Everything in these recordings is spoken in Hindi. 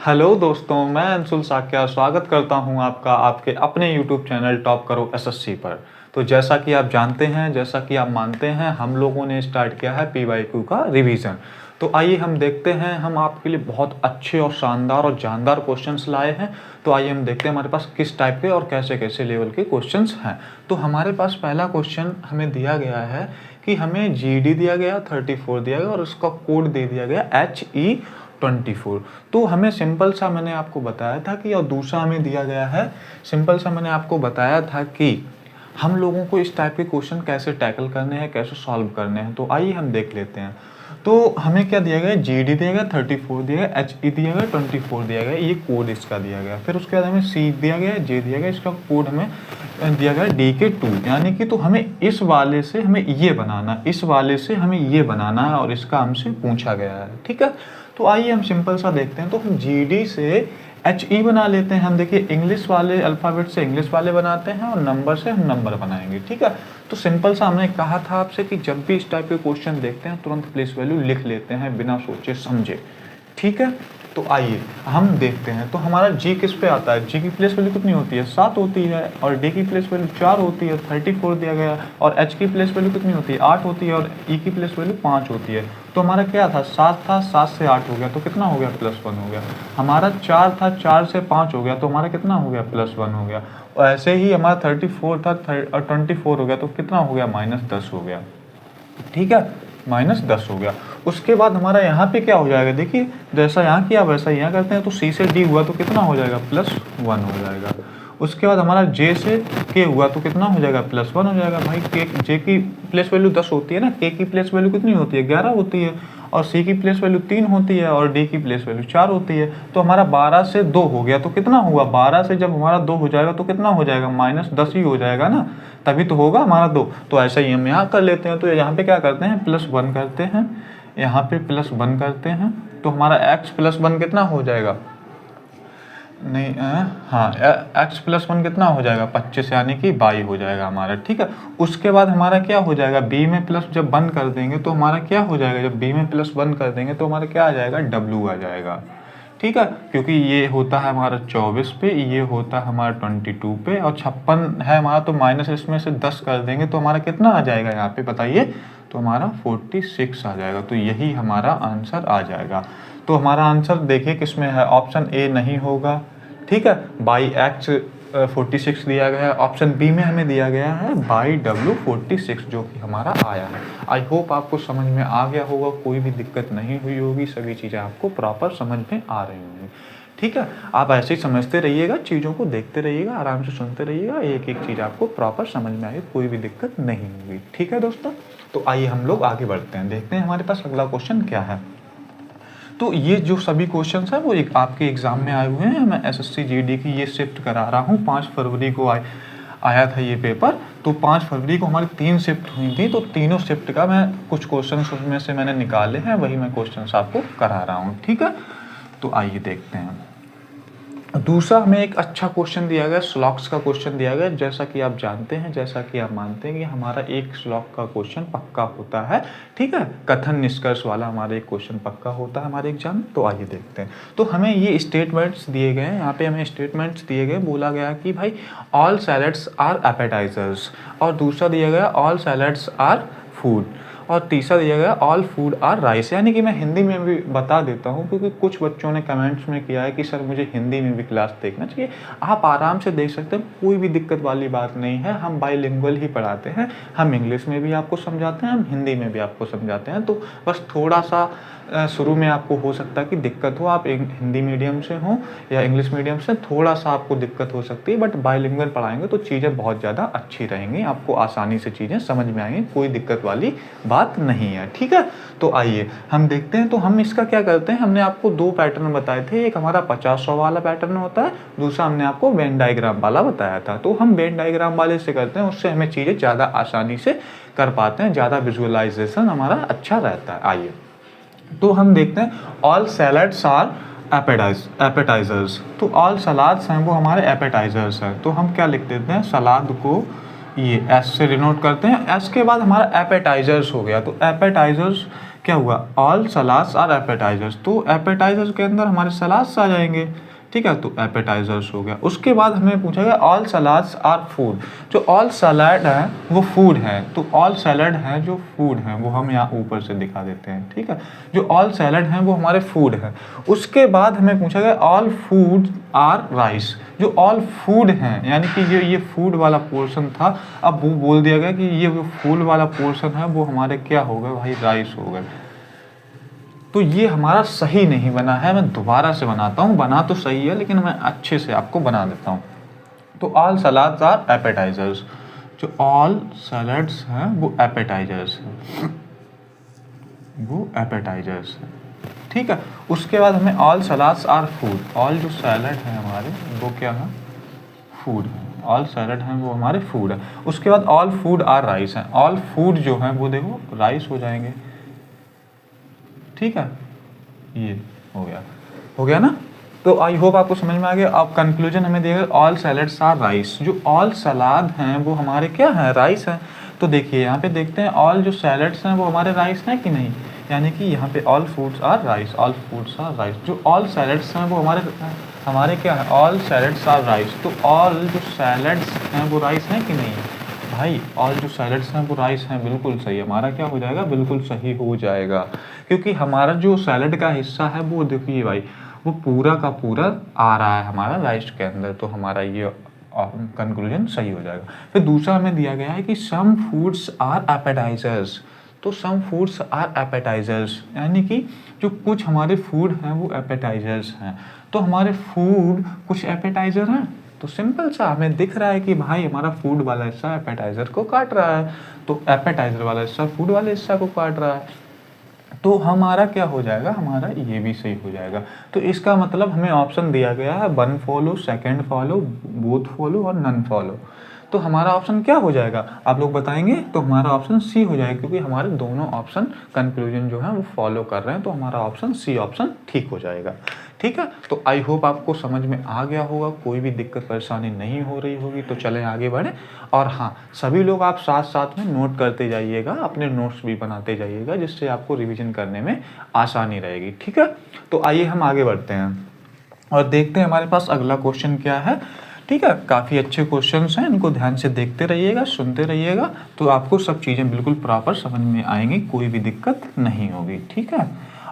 हेलो दोस्तों, मैं अंशुल साक्या स्वागत करता हूं आपका आपके अपने यूट्यूब चैनल टॉप करो एसएससी पर। तो जैसा कि आप जानते हैं, जैसा कि आप मानते हैं, हम लोगों ने स्टार्ट किया है पीवाईक्यू का रिवीजन। तो आइए हम देखते हैं, हम आपके लिए बहुत अच्छे और शानदार और जानदार क्वेश्चंस लाए हैं। तो आइए हम देखते हैं हमारे पास किस टाइप के और कैसे कैसे लेवल के क्वेश्चंस हैं। तो हमारे पास पहला क्वेश्चन हमें दिया गया है कि हमें जीडी दिया गया 34 दिया गया और उसका कोड दे दिया गया HE24। तो हमें सिंपल सा मैंने आपको बताया था कि, और दूसरा हमें दिया गया है सिंपल सा मैंने आपको बताया था कि हम लोगों को इस टाइप के क्वेश्चन कैसे टैकल करने हैं, कैसे सॉल्व करने हैं। तो आइए हम देख लेते हैं। तो हमें क्या दिया गया, जीडी दिया गया 34 दिया गया, HE दिया गया 24 दिया गया, ये कोड इसका दिया गया। फिर उसके बाद हमें C दिया गया, J दिया गया, इसका कोड हमें दिया गया DK2। यानी कि तो हमें इस वाले से हमें ये बनाना, इस वाले से हमें ये बनाना है और इसका हमसे पूछा गया है। ठीक है, तो आइए हम सिंपल सा देखते हैं। तो हम GD से HE बना लेते हैं। हम देखिए इंग्लिश वाले अल्फ़ाबेट से इंग्लिश वाले बनाते हैं और नंबर से हम नंबर बनाएंगे। ठीक है, तो सिंपल सा हमने कहा था आपसे कि जब भी इस टाइप के क्वेश्चन देखते हैं तुरंत प्लेस वैल्यू लिख लेते हैं बिना सोचे समझे। ठीक है, तो आइए हम देखते हैं। तो हमारा G किस पे आता है, G की प्लेस वैल्यू कितनी होती है, 7 होती है, और D की प्लेस वैल्यू 4 होती है, 34 दिया गया, और H की प्लेस वैल्यू कितनी होती है, 8 होती है, और E की प्लेस वैल्यू 5 होती है। तो हमारा क्या था, 7 था, 7 से 8 हो गया तो कितना हो गया, +1 हो गया। हमारा 4 था, 4 से 5 हो गया तो हमारा कितना हो गया, +1 हो गया। और ऐसे ही हमारा 34 था और 24 हो गया तो कितना हो गया, -10 हो गया। ठीक है, -10 हो गया। उसके बाद हमारा यहाँ पे क्या हो जाएगा, देखिए जैसा यहाँ किया वैसा यहाँ करते हैं। तो C से D हुआ तो कितना हो जाएगा, +1 हो जाएगा। उसके बाद हमारा J से K हुआ तो कितना हो जाएगा, +1 हो जाएगा। भाई J की प्लेस वैल्यू 10 होती है ना, K की प्लेस वैल्यू कितनी होती है, 11 होती है, और C की प्लेस वैल्यू 3 होती है, और D की प्लेस वैल्यू 4 होती है। तो हमारा 12 से 2 हो गया तो कितना हुआ, 12 से जब हमारा 2 हो जाएगा तो कितना हो जाएगा, -10 ही हो जाएगा ना, तभी तो होगा हमारा 2। तो ऐसा ही हम यहाँ कर लेते हैं। तो यहाँ पे क्या करते हैं, +1 करते हैं, यहाँ पे +1 करते हैं। तो हमारा x +1 कितना हो जाएगा, नहीं हाँ, x +1 कितना हो जाएगा, 25 यानी कि 22 हो जाएगा हमारा। ठीक है, उसके बाद हमारा क्या हो जाएगा, b में प्लस जब 1 कर देंगे तो हमारा क्या हो जाएगा, जब b में +1 कर देंगे तो हमारा क्या आ जाएगा, w आ जाएगा। ठीक है, क्योंकि ये होता है हमारा 24 पे, ये होता है हमारा 22 पे, और 56 है हमारा, तो माइनस इसमें से 10 कर देंगे तो हमारा कितना आ जाएगा यहाँ पे बताइए, तो हमारा 46 आ जाएगा। तो यही हमारा आंसर आ जाएगा। तो हमारा आंसर देखिए किस में है, ऑप्शन ए नहीं होगा। ठीक है, बाई एक्स 46 दिया गया है। ऑप्शन बी में हमें दिया गया है बाई W 46, जो कि हमारा आया है। आई होप आपको समझ में आ गया होगा, कोई भी दिक्कत नहीं हुई होगी, सभी चीज़ें आपको प्रॉपर समझ में आ रही होंगी। ठीक है, आप ऐसे ही समझते रहिएगा, चीज़ों को देखते रहिएगा, आराम से सुनते रहिएगा, एक एक चीज़ आपको प्रॉपर समझ में आएगी, कोई भी दिक्कत नहीं होगी। ठीक है दोस्तों, तो आइए हम लोग आगे बढ़ते हैं, देखते हैं हमारे पास अगला क्वेश्चन क्या है। तो ये जो सभी क्वेश्चंस हैं वो एक आपके एग्ज़ाम में आए हुए हैं। मैं एसएससी जीडी की ये शिफ्ट करा रहा हूँ, 5 फरवरी को आया था ये पेपर। तो 5 फरवरी को हमारी 3 शिफ्ट हुई थी, तो तीनों शिफ्ट का मैं कुछ क्वेश्चन उसमें से मैंने निकाले हैं, वही मैं क्वेश्चन आपको करा रहा हूँ। ठीक है, तो आइए देखते हैं। दूसरा हमें एक अच्छा क्वेश्चन दिया गया, स्लॉक्स का क्वेश्चन दिया गया। जैसा कि आप जानते हैं, जैसा कि आप मानते हैं कि हमारा एक स्लॉक का क्वेश्चन पक्का होता है। ठीक है, कथन निष्कर्ष वाला हमारा एक क्वेश्चन पक्का होता है हमारे एग्जाम में। तो आइए देखते हैं। तो हमें ये स्टेटमेंट्स दिए गए हैं, यहाँ पे हमें स्टेटमेंट्स दिए गए, बोला गया कि भाई ऑल सैलड्स आर एपेटाइजर्स, और दूसरा दिया गया ऑल सैलड्स आर फूड, और तीसरा दिया गया ऑल फूड आर राइस। यानी कि मैं हिंदी में भी बता देता हूँ, क्योंकि कुछ बच्चों ने कमेंट्स में किया है कि सर मुझे हिंदी में भी क्लास देखना चाहिए। आप आराम से देख सकते हैं, कोई भी दिक्कत वाली बात नहीं है। हम बाइलिंगुअल ही पढ़ाते हैं, हम इंग्लिश में भी आपको समझाते हैं, हम हिंदी में भी आपको समझाते हैं। तो बस थोड़ा सा शुरू में आपको हो सकता है कि दिक्कत हो, आप हिंदी मीडियम से हो या इंग्लिश मीडियम से, थोड़ा सा आपको दिक्कत हो सकती है। बट बाइलिंगुअल पढ़ाएंगे तो चीज़ें बहुत ज़्यादा अच्छी रहेंगी, आपको आसानी से चीज़ें समझ में आएंगी, कोई दिक्कत वाली बात नहीं है। ठीक है, तो आइए हम देखते हैं। तो हम इसका क्या करते हैं, हमने आपको 2 पैटर्न बताए थे, एक हमारा 50-100 वाला पैटर्न होता है, दूसरा हमने आपको वेन डायग्राम वाला बताया था। तो हम वेन डायग्राम वाले से करते हैं, उससे हमें चीज़ें ज़्यादा आसानी से कर पाते हैं, ज़्यादा विजुअलाइजेशन हमारा अच्छा रहता है। आइए तो हम देखते हैं, ऑल सैलड्स आर एपेटाइजर्स। तो ऑल सलाद्स हैं वो हमारे एपेटाइजर्स हैं। तो हम क्या लिख देते हैं, सलाद को ये एस से डिनोट करते हैं। एस के बाद हमारा एपेटाइजर्स हो गया। तो एपेटाइजर्स क्या हुआ, ऑल सलाड्स आर एपेटाइजर्स, तो एपेटाइजर्स के अंदर हमारे सलाड्स आ जाएंगे, ठीक है, तो एपेटाइजर्स हो गया। उसके बाद हमें पूछा गया ऑल सलाड्स आर फूड, जो ऑल सलाड है वो फूड है, तो ऑल सैलड है जो फूड है वो हम यहाँ ऊपर से दिखा देते हैं, ठीक है, जो ऑल सैलड है वो हमारे फूड है। उसके बाद हमें पूछा गया ऑल फूड आर राइस, जो ऑल फूड हैं यानी कि ये फूड वाला पोर्शन था, अब वो बोल दिया गया कि ये जो फूड वाला पोर्शन है वो हमारे क्या हो गए भाई, राइस हो गए। तो ये हमारा सही नहीं बना है, मैं दोबारा से बनाता हूँ, बना तो सही है लेकिन मैं अच्छे से आपको बना देता हूँ। तो ऑल सलाड्स आर एपेटाइजर्स, जो ऑल सैलड्स हैं वो एपेटाइजर्स हैं, वो एपेटाइजर्स हैं, ठीक है। उसके बाद हमें all salads are food, all जो सैलड है हमारे वो क्या है, फूड है, ऑल सैलड हैं वो हमारे फूड है। उसके बाद ऑल फूड आर राइस हैं, ऑल फूड जो है वो देखो राइस हो जाएंगे, ठीक है, ये हो गया ना। तो आई होप आपको समझ में आ गया। अब कंक्लूजन हमें दिया ऑल सैलड्स आर राइस, जो ऑल सलाद हैं वो हमारे क्या हैं, राइस हैं। तो देखिए यहाँ पे देखते हैं ऑल जो सैलड्स हैं वो हमारे राइस हैं कि नहीं, यानी कि यहाँ पे all foods are rice, all foods are rice, जो ऑल सैलड्स हैं वो हमारे क्या है, ऑल सैलड्स आर राइस, तो ऑल जो सैलड्स हैं वो राइस हैं कि नहीं भाई, ऑल जो सैलड्स हैं वो राइस हैं, बिल्कुल सही, हमारा क्या हो जाएगा, बिल्कुल सही हो जाएगा, क्योंकि हमारा जो सैलड का हिस्सा है वो देखिए भाई वो पूरा का पूरा आ रहा है हमारा राइस के अंदर, तो हमारा ये कंक्लूजन सही हो जाएगा। फिर दूसरा हमें दिया गया है कि सम फूड्स आर एपेटाइजर्स, तो सम फूड्स आर एपेटाइजर्स यानी कि जो कुछ हमारे फूड हैं वो एपेटाइजर्स हैं, तो हमारे फूड कुछ एपेटाइजर हैं, तो सिंपल सा हमें दिख रहा है कि भाई हमारा फूड वाला हिस्सा एपेटाइजर को काट रहा है, तो एपेटाइजर वाला हिस्सा फूड वाले हिस्सा को काट रहा है, तो हमारा क्या हो जाएगा, हमारा ये भी सही हो जाएगा। तो इसका मतलब हमें ऑप्शन दिया गया है 1 फॉलो, 2 फॉलो, बोथ फॉलो और नन फॉलो, तो हमारा ऑप्शन क्या हो जाएगा आप लोग बताएंगे, तो हमारा ऑप्शन सी हो जाएगा, क्योंकि हमारे दोनों ऑप्शन कंक्लूजन जो है वो फॉलो कर रहे हैं, तो हमारा ऑप्शन सी ऑप्शन ठीक हो जाएगा, ठीक है। तो आई होप आपको समझ में आ गया होगा, कोई भी दिक्कत परेशानी नहीं हो रही होगी, तो चलें आगे बढ़ें। और हाँ, सभी लोग आप साथ साथ में नोट करते जाइएगा, अपने नोट्स भी बनाते जाइएगा, जिससे आपको रिवीजन करने में आसानी रहेगी, ठीक है। तो आइए हम आगे बढ़ते हैं और देखते हैं हमारे पास अगला क्वेश्चन क्या है, ठीक है। काफ़ी अच्छे क्वेश्चंस हैं, इनको ध्यान से देखते रहिएगा, सुनते रहिएगा, तो आपको सब चीज़ें बिल्कुल प्रॉपर समझ में आएंगी, कोई भी दिक्कत नहीं होगी, ठीक है।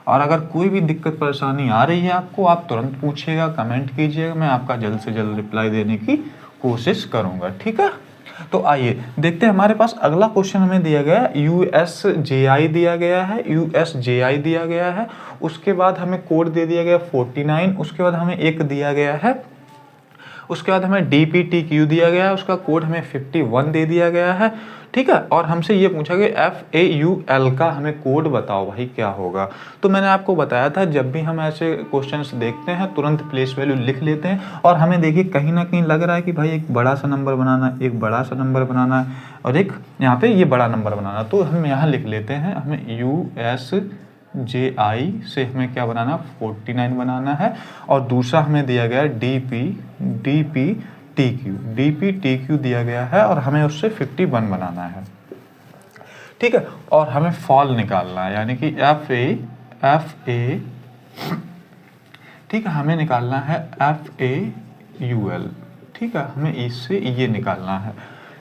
और अगर कोई भी दिक्कत परेशानी आ रही है आपको, आप तुरंत पूछिएगा, कमेंट कीजिएगा, मैं आपका जल्द से जल्द रिप्लाई देने की कोशिश करूँगा, ठीक है। तो आइए देखते हैं, हमारे पास अगला क्वेश्चन हमें दिया गया है, USJI दिया गया है, USJI दिया गया है, उसके बाद हमें कोड दे दिया गया 49, उसके बाद हमें एक दिया गया है, उसके बाद हमें DPTQ दिया गया है, उसका कोड हमें 51 दे दिया गया है, ठीक है। और हमसे ये पूछा गया FAUL का हमें कोड बताओ भाई क्या होगा। तो मैंने आपको बताया था जब भी हम ऐसे क्वेश्चंस देखते हैं तुरंत प्लेस वैल्यू लिख लेते हैं, और हमें देखिए कहीं ना कहीं लग रहा है कि भाई एक बड़ा सा नंबर बनाना है, एक बड़ा सा नंबर बनाना है, और एक यहाँ पे ये बड़ा नंबर बनाना, तो हम यहाँ लिख लेते हैं, हमें USJI से हमें क्या बनाना, 49 बनाना है, और दूसरा हमें दिया गया DPTQ दिया गया है, और हमें उससे 51 बनाना है, ठीक है। और हमें फॉल निकालना है, यानी कि FA, ठीक है, हमें निकालना है FAUL, ठीक है, हमें इससे ये निकालना है,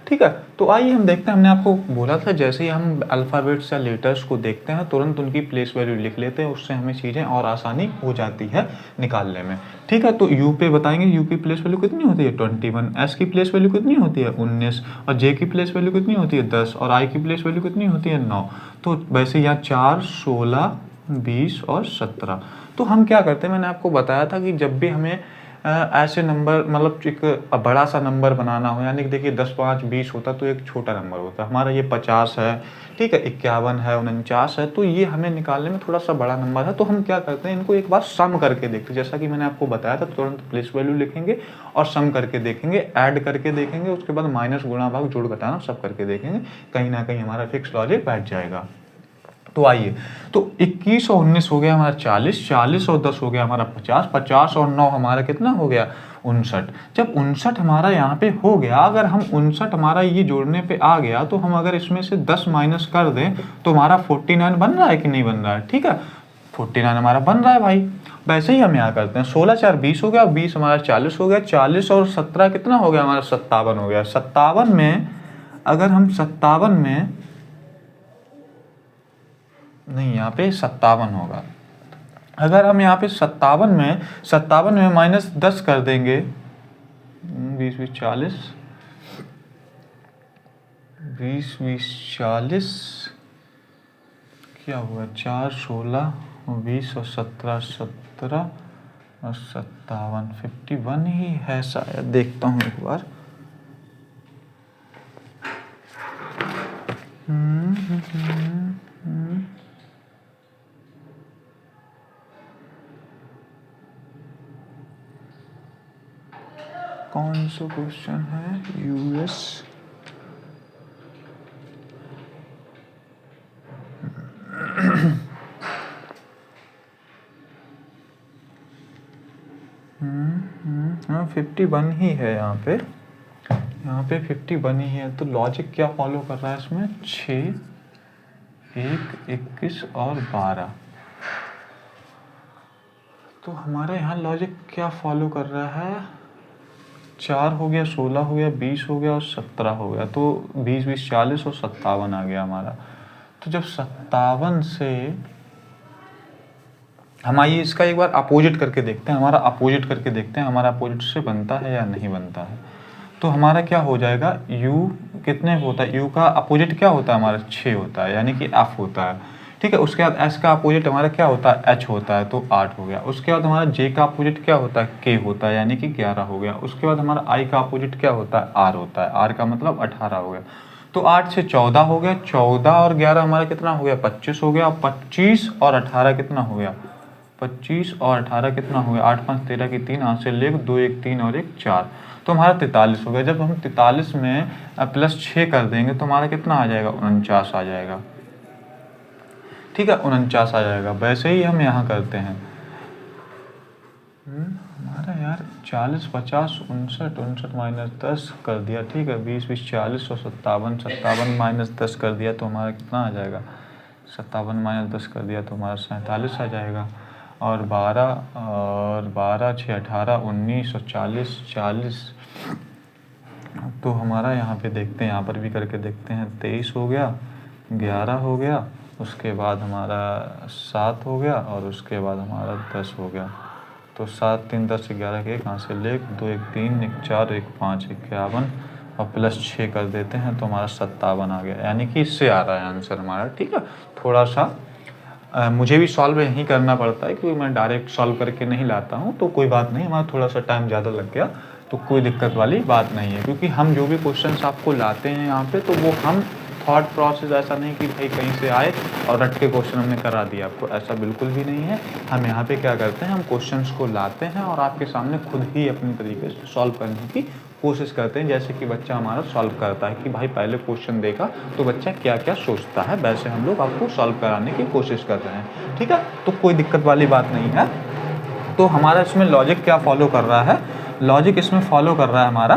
ठीक है। तो आइए हम देखते हैं, हमने आपको बोला था जैसे ही हम अल्फ़ाबेट्स या लेटर्स को देखते हैं तुरंत उनकी प्लेस वैल्यू लिख लेते हैं, उससे हमें चीज़ें और आसानी हो जाती है निकालने में, ठीक है। तो U पे बताएंगे, U की प्लेस वैल्यू कितनी होती है 21, S की प्लेस वैल्यू कितनी होती है 19, और J की प्लेस वैल्यू कितनी होती है 10, और I की प्लेस वैल्यू कितनी होती है 9। तो वैसे यहाँ 4, 16, 20 और 17। तो हम क्या करते हैं, मैंने आपको बताया था कि जब भी हमें ऐसे नंबर मतलब एक बड़ा सा नंबर बनाना हो, यानी कि देखिए 10, 5, 20 होता तो एक छोटा नंबर होता, हमारा ये 50 है, ठीक है, 51 है, 49 है, तो ये हमें निकालने में थोड़ा सा बड़ा नंबर है, तो हम क्या करते हैं इनको एक बार सम करके देखते हैं, जैसा कि मैंने आपको बताया था तुरंत प्लेस वैल्यू लिखेंगे और सम करके देखेंगे, ऐड करके देखेंगे, उसके बाद माइनस, गुणा, भाग, जोड़, घटाना सब करके देखेंगे, कहीं ना कहीं हमारा फिक्स लॉजिक बैठ जाएगा। तो आइए, तो 21 और 19 हो गया हमारा 40, 40 और 10 हो गया हमारा 50, 50 और 9 हमारा कितना हो गया 59। जब 59 हमारा यहाँ पे हो गया, अगर हम 59 हमारा ये जोड़ने पे आ गया तो हम अगर इसमें से 10 माइनस कर दें तो हमारा 49 बन रहा है कि नहीं बन रहा है? ठीक है, 49 हमारा बन रहा है भाई। वैसे ही हम यहाँ करते हैं, 16 4 20 हो गया, 20 हमारा 40 हो गया, 40 और 17 कितना हो गया हमारा? 57 हो गया। 57 में अगर हम 57 में नहीं, यहाँ पे 57 होगा। अगर हम यहाँ पे 57 में माइनस 10 कर देंगे, 20 20 40, 20 20 40 क्या हुआ? 4 16 20 और 17 17 और 57, 51 ही है शायद, देखता हूँ एक बार। कौन सा क्वेश्चन है? यूएस हाँ 51 ही है यहाँ पे 51 ही है। तो लॉजिक क्या फॉलो कर रहा है इसमें? 6 1 21 और 12। तो हमारे यहाँ लॉजिक क्या फॉलो कर रहा है? 4 हो गया, 16 हो गया, 20 हो गया और 17 हो गया। तो 20 20 40 और 57 आ गया हमारा। तो जब 57 से हम आइए इसका एक बार अपोजिट करके देखते हैं, हमारा अपोजिट करके देखते हैं हमारा अपोजिट से बनता है या नहीं बनता है। तो हमारा क्या हो जाएगा? u कितने होता है? u का अपोजिट क्या होता है हमारा? 6 होता है, यानी कि f होता है। ठीक है, उसके बाद s का अपोजिट हमारा क्या होता है? h होता है, तो 8 हो गया। उसके बाद हमारा j का अपोजिट क्या होता है? k होता है, यानी कि 11 हो गया। उसके बाद हमारा i का अपोजिट क्या होता है? r होता है, r का मतलब 18 हो गया। तो 8 से 14 हो गया, 14 और 11 हमारा कितना हो गया? 25 हो गया। 25 और 18 कितना हो गया? 25 और 18 कितना हो गया? 8 5 13 की 3, हाथ से ले 2 1 3 और 1 4, तो हमारा 43 हो गया। जब हम 43 में प्लस 6 कर देंगे तो हमारा कितना आ जाएगा? 49 आ जाएगा। ठीक है, 49 आ जाएगा। वैसे ही हम यहाँ करते हैं। हमारा यार 40 50 59 59 माइनस 10 कर दिया। ठीक है, 20 20 40 और 57 माइनस 10 कर दिया तो हमारा कितना आ जाएगा? 57 माइनस 10 कर दिया तो हमारा 47 आ जाएगा। और 12 6 18 19 और 40 तो हमारा यहाँ पे देखते हैं, यहाँ पर भी करके देखते हैं। 23 हो गया, 11 हो गया, उसके बाद हमारा 7 हो गया और उसके बाद हमारा 10 हो गया। तो 7 3 10 11 के 1 हाथ से ले 2 1 3 1 4 1 5 51 और प्लस 6 कर देते हैं तो हमारा 57 आ गया, यानी कि इससे आ रहा है आंसर हमारा। ठीक है, थोड़ा सा मुझे भी सॉल्व यहीं करना पड़ता है क्योंकि मैं डायरेक्ट सॉल्व करके नहीं लाता हूँ, तो कोई बात नहीं, हमारा थोड़ा सा टाइम ज़्यादा लग गया तो कोई दिक्कत वाली बात नहीं है। क्योंकि हम जो भी क्वेश्चंस आपको लाते हैं यहाँ पे, तो वो हम थॉट प्रोसेस ऐसा नहीं कि भाई कहीं से आए और रट के क्वेश्चन हमने करा दिया आपको, ऐसा बिल्कुल भी नहीं है। हम यहाँ पे क्या करते हैं, हम क्वेश्चंस को लाते हैं और आपके सामने खुद ही अपनी तरीके से सॉल्व करने की कोशिश करते हैं। जैसे कि बच्चा हमारा सॉल्व करता है कि भाई पहले क्वेश्चन देखा तो बच्चा क्या क्या सोचता है, वैसे हम लोग आपको सॉल्व कराने की कोशिश कर रहे हैं। ठीक है, तो कोई दिक्कत वाली बात नहीं है। तो हमारा इसमें लॉजिक क्या फॉलो कर रहा है? लॉजिक इसमें फॉलो कर रहा है हमारा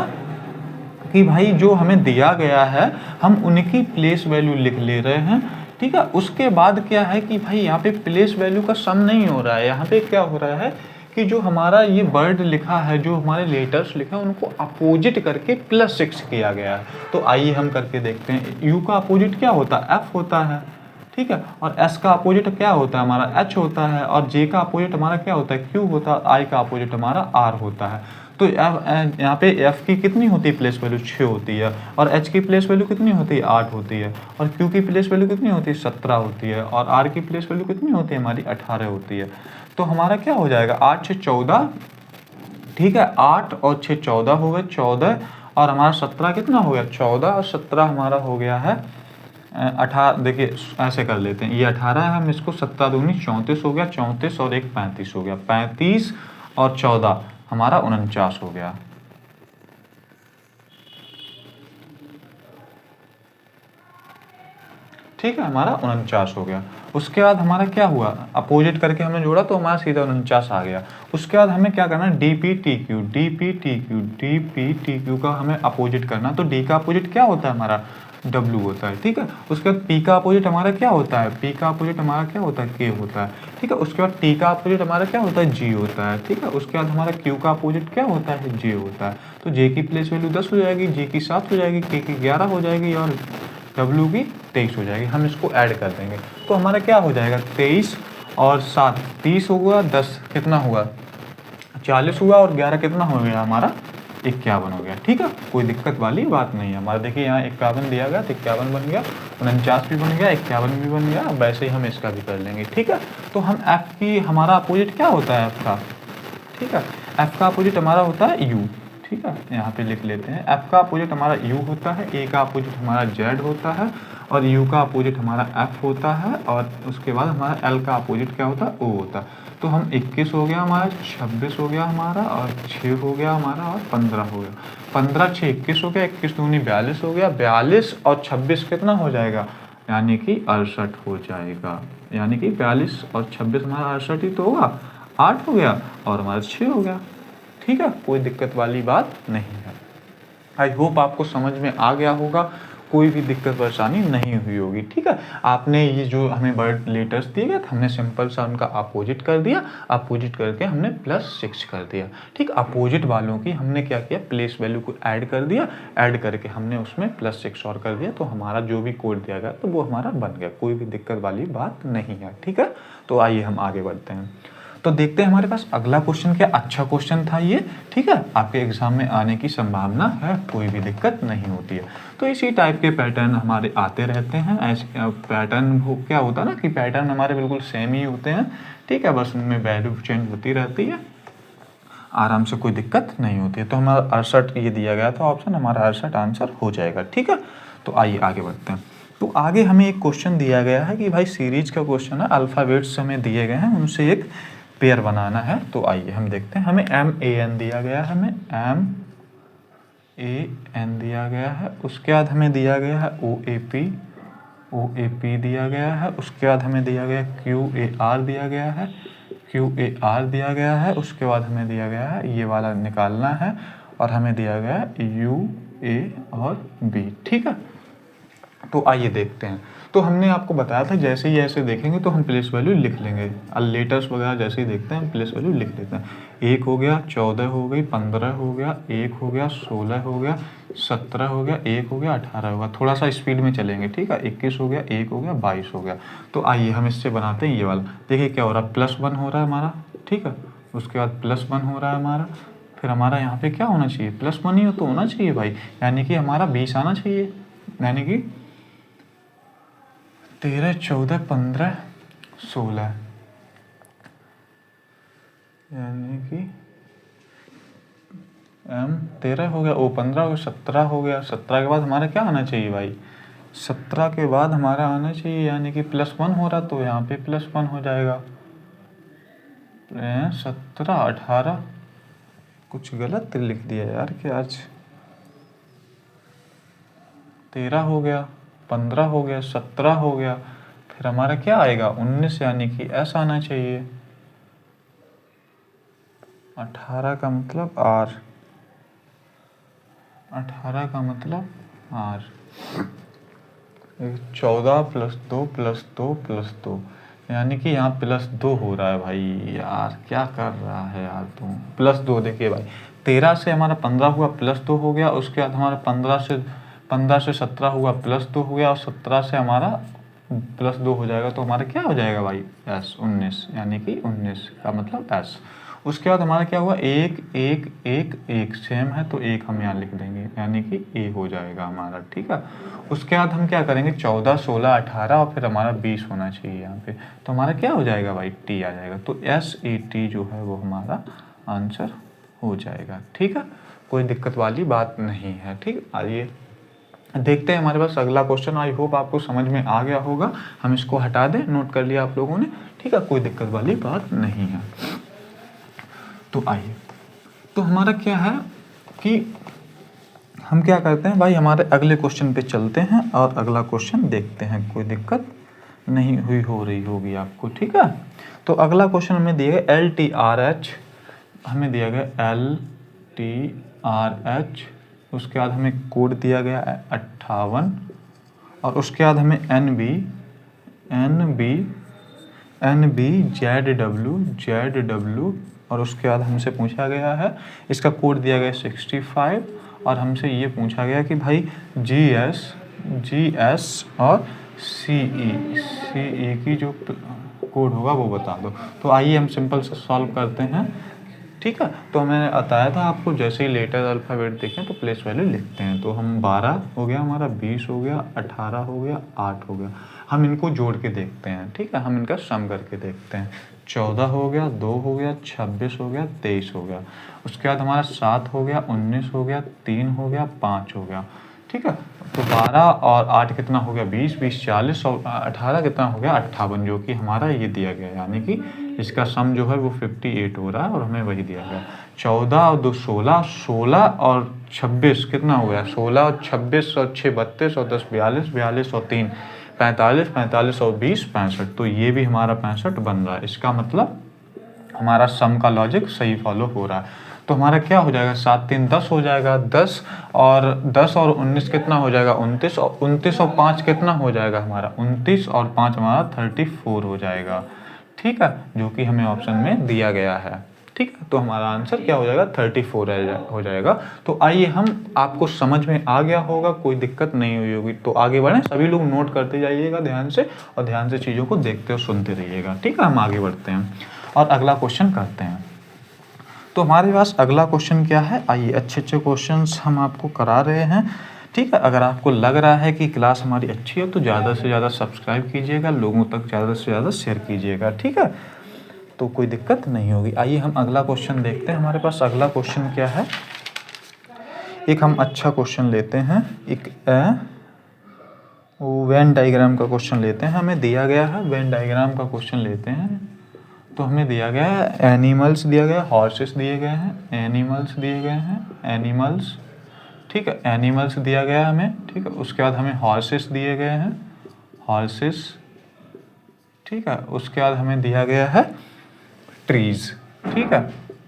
कि भाई जो हमें दिया गया है हम उनकी प्लेस वैल्यू लिख ले रहे हैं। ठीक है, उसके बाद क्या है कि भाई यहाँ पे प्लेस वैल्यू का सम नहीं हो रहा है, यहाँ पे क्या हो रहा है कि जो हमारा ये वर्ड लिखा है, जो हमारे लेटर्स लिखे हैं, उनको अपोजिट करके +6 किया गया है। तो आइए हम करके देखते हैं। यू का अपोजिट क्या होता है? एफ होता है। ठीक है, और एस का अपोजिट क्या होता है हमारा? एच होता है। और जे का अपोजिट हमारा क्या होता है? क्यू होता है। आई का अपोजिट हमारा आर होता है। तो यहाँ पे एफ की कितनी होती है प्लेस वैल्यू? 6 होती है। और एच की प्लेस वैल्यू कितनी होती है? 8 होती है। और क्यू की प्लेस वैल्यू कितनी होती है? 17 होती है। और आर की प्लेस वैल्यू कितनी होती है हमारी? 18 होती है। तो हमारा क्या हो जाएगा? 8 6 14। ठीक है, 8 और 6 14 हो गए, 14 और हमारा 17 कितना हो गया? 14 और 17 हमारा हो गया है 18। देखिए ऐसे कर लेते हैं, ये 18 है, हम इसको 17 दूनी 34 हो गया, 34 और 1 35 हो गया, 35 और 14 हमारा 49 हो गया। ठीक है, हमारा 49 हो गया। उसके बाद हमारा क्या हुआ, अपोजिट करके हमने जोड़ा तो हमारा सीधा 49 आ गया। उसके बाद हमें क्या करना है, डी पी टी क्यू का हमें अपोजिट करना। तो डी का अपोजिट क्या होता है हमारा, W होता है, ठीक है। उसके बाद P का अपोजिट हमारा क्या होता है, P का अपोजिट हमारा क्या होता है, K होता है, ठीक है। उसके बाद T का अपोजिट हमारा क्या होता है, G होता है, ठीक है। उसके बाद हमारा Q का अपोजिट क्या होता है, J होता है। तो J की प्लेस वैल्यू 10 हो जाएगी, G की 7 हो जाएगी, K की 11 हो जाएगी और W की 23 हो जाएगी। हम इसको ऐड कर देंगे तो हमारा क्या हो जाएगा, 23 और 7 30 होगा, 10 कितना हुआ 40 हुआ और 11 कितना हो गया हमारा 51 हो गया, ठीक है। कोई दिक्कत वाली बात नहीं है। हमारा देखिए यहाँ 51 दिया गया तो 51 बन गया, 49 भी बन गया, 51 भी बन गया। वैसे ही हम इसका भी कर लेंगे, ठीक है। तो हम F की, हमारा अपोजिट क्या होता है F का, ठीक है। F का अपोजिट हमारा होता है U, ठीक है। यहाँ पे लिख लेते हैं, F का अपोजिट हमारा U होता है, A का अपोजिट हमारा Z होता है और U का अपोजिट हमारा F होता है और उसके बाद हमारा L का अपोजिट क्या होता है, O होता है। तो हम 21 हो गया हमारा, 26 हो गया हमारा और 6 हो गया हमारा और 15 हो गया। 15 6 21 हो गया, 21 दूनी 42 हो गया, 42 और 26 कितना हो जाएगा, यानी कि 68 हो जाएगा। यानी कि 42 और 26 हमारा 68 ही तो होगा, 8 हो गया और हमारा 6 हो गया, ठीक है। कोई दिक्कत वाली बात नहीं है। आई होप आपको समझ में आ गया होगा, कोई भी दिक्कत परेशानी नहीं हुई होगी, ठीक है। आपने ये जो हमें वर्ड लेटर्स दिए गए थे, हमने सिंपल सा उनका अपोजिट कर दिया, अपोजिट करके हमने +6 कर दिया, ठीक। अपोजिट वालों की हमने क्या किया, प्लेस वैल्यू को ऐड कर दिया, ऐड करके हमने उसमें +6 और कर दिया, तो हमारा जो भी कोड दिया गया तो वो हमारा बन गया। कोई भी दिक्कत वाली बात नहीं है, ठीक है। तो आइए हम आगे बढ़ते हैं। तो देखते हैं हमारे पास अगला क्वेश्चन क्या, अच्छा क्वेश्चन था ये, ठीक है। आपके एग्जाम में आने की संभावना है, कोई भी दिक्कत नहीं होती है। तो इसी टाइप के पैटर्न हमारे आते रहते हैं। ऐसे पैटर्न क्या होता है ना कि पैटर्न हमारे बिल्कुल सेम ही होते हैं, ठीक है। बस उनमें वैल्यू चेंज होती रहती है, आराम से कोई दिक्कत नहीं होती है। तो हमारा 68 ये दिया गया था ऑप्शन, हमारा 68 आंसर हो जाएगा, ठीक है। तो आइए आगे बढ़ते हैं। तो आगे हमें एक क्वेश्चन दिया गया है कि भाई सीरीज का क्वेश्चन है, अल्फ़ाबेट्स हमें दिए गए हैं, उनसे एक पेयर बनाना है। तो आइए हम देखते हैं। हमें MAN दिया गया है, हमें MAN दिया गया है। उसके बाद हमें दिया गया है OAP दिया गया है। उसके बाद हमें दिया गया QAR दिया गया है, QAR दिया गया है। उसके बाद हमें दिया गया है, ये वाला निकालना है, और हमें दिया गया है UA और B, ठीक है। तो आइए देखते हैं। तो हमने आपको बताया था जैसे ही ऐसे देखेंगे तो हम प्लेस वैल्यू लिख लेंगे, लेटर्स वगैरह जैसे ही देखते हैं प्लेस वैल्यू लिख लेते हैं। 1 हो गया, 14 हो गई, 15 हो गया, 1 हो गया, 16 हो गया, 17 हो गया, 1 हो गया, 18 हो गया। थोड़ा सा स्पीड में चलेंगे, ठीक है। 21 हो गया, 1 हो गया, 22 हो गया। तो आइए हम इससे बनाते हैं ये वाला। देखिए क्या हो रहा है, +1 हो रहा है हमारा, ठीक है। उसके बाद +1 हो रहा है हमारा, फिर हमारा यहाँ पे क्या होना चाहिए, +1 ही तो होना चाहिए भाई, यानी कि हमारा 20 आना चाहिए, यानी कि 13 14 15 16, यानी कि M13 हो गया, O 15 हो गया, 17 हो गया। 17 के बाद हमारा क्या आना चाहिए भाई, 17 के बाद हमारा आना चाहिए, यानी कि +1 हो रहा तो यहाँ पे +1 हो जाएगा। 17 18 कुछ गलत लिख दिया यार कि आज 13 हो गया, 15 हो गया, 17 हो गया, फिर हमारा क्या आएगा 19, यानी कि S आना चाहिए। 18 का मतलब R, 18 का मतलब R, 14 + 2 + 2 + 2, यानी कि यहाँ +2 हो रहा है भाई। यार क्या कर रहा है यार तुम, +2। देखिए भाई 13 से हमारा 15 हुआ, +2 हो गया। उसके बाद हमारा 15 से 17 हुआ, +2 हो गया, और 17 से हमारा +2 हो जाएगा, तो हमारा क्या हो जाएगा भाई S 19, यानी कि 19 का मतलब S। उसके बाद हमारा क्या हुआ, 1 1 1 1 सेम है तो 1 हम यहाँ लिख देंगे, यानी कि A हो जाएगा हमारा, ठीक है। उसके बाद हम क्या करेंगे, 14 16 18 और फिर हमारा 20 होना चाहिए यहाँ पे, तो हमारा क्या हो जाएगा भाई, T आ जाएगा। तो SAT जो है वो हमारा आंसर हो जाएगा, ठीक है। कोई दिक्कत वाली बात नहीं है, ठीक। आइए देखते हैं हमारे पास अगला क्वेश्चन। आई होप आपको समझ में आ गया होगा। हम इसको हटा दें, नोट कर लिया आप लोगों ने, ठीक है। कोई दिक्कत वाली बात नहीं है। तो आइए, तो हमारा क्या है कि हम क्या करते हैं भाई, हमारे अगले क्वेश्चन पे चलते हैं और अगला क्वेश्चन देखते हैं, कोई दिक्कत नहीं हुई हो रही होगी आपको, ठीक है। तो अगला क्वेश्चन हमें दिया गया LTRH, हमें दिया गया LTRH, उसके बाद हमें कोड दिया गया 58, और उसके बाद हमें NB और उसके बाद हमसे पूछा गया है, इसका कोड दिया गया 65, और हमसे ये पूछा गया कि भाई GS और CE की जो कोड होगा वो बता दो। तो आइए हम सिंपल से सॉल्व करते हैं, ठीक है। तो मैंने बताया था आपको, जैसे ही लेटर अल्फ़ाबेट देखें तो प्लेस वैल्यू लिखते हैं। तो हम 12 हो गया हमारा, 20 हो गया, 18 हो गया, 8 हो गया, हम इनको जोड़ के देखते हैं, ठीक है, हम इनका सम करके देखते हैं। 14 हो गया, 2 हो गया, 26 हो गया, 23 हो गया, उसके बाद हमारा 7 हो गया, 19 हो गया, 3 हो गया, 5 हो गया, ठीक है। तो 12 और 8 कितना हो गया, 20, 40 और 18 कितना हो गया, 58, जो कि हमारा ये दिया गया, यानी कि इसका सम जो है वो 58 हो रहा है, और हमें वही दिया गया। 14 और 2 16, 16 और 26 कितना हो गया, 16 और 26 और 6 32 और 10 42, 42 और 3 45, 45 और 20 65, तो ये भी हमारा 65 बन रहा है। इसका मतलब हमारा सम का लॉजिक सही फॉलो हो रहा है। तो हमारा क्या हो जाएगा, 7 3 10 हो जाएगा, 10 और 19 कितना हो जाएगा, 29, और 29 और 5 कितना हो जाएगा हमारा, 29 और 5 हमारा 34 हो जाएगा, ठीक है, जो कि हमें ऑप्शन में दिया गया है, ठीक है। तो हमारा आंसर क्या हो जाएगा, 34 हो जाएगा। तो आइए, हम आपको समझ में आ गया होगा, कोई दिक्कत नहीं हुई होगी, तो आगे बढ़ें। सभी लोग नोट करते जाइएगा ध्यान से, और ध्यान से चीज़ों को देखते और सुनते रहिएगा, ठीक है। हम आगे बढ़ते हैं और अगला क्वेश्चन करते हैं। तो हमारे पास अगला क्वेश्चन क्या है, आइए, अच्छे क्वेश्चंस हम आपको करा रहे हैं, ठीक है। अगर आपको लग रहा है कि क्लास हमारी अच्छी है तो ज़्यादा से ज़्यादा सब्सक्राइब कीजिएगा, लोगों तक ज़्यादा से ज़्यादा शेयर कीजिएगा, ठीक है, तो कोई दिक्कत नहीं होगी। आइए हम अगला क्वेश्चन देखते हैं। हमारे पास अगला क्वेश्चन क्या है, एक हम अच्छा क्वेश्चन लेते हैं, एक वेन डायग्राम का क्वेश्चन लेते हैं। हमें दिया गया है वेन डायग्राम का क्वेश्चन लेते हैं। तो हमें दिया गया है एनिमल्स दिया गया है, हॉर्सेस दिए गए हैं, एनिमल्स दिए गए हैं, एनिमल्स, ठीक है, एनिमल्स दिया गया है हमें, ठीक है। उसके बाद हमें हॉर्सेस दिए गए हैं, हॉर्सेस, ठीक है। उसके बाद हमें दिया गया है ट्रीज, ठीक है।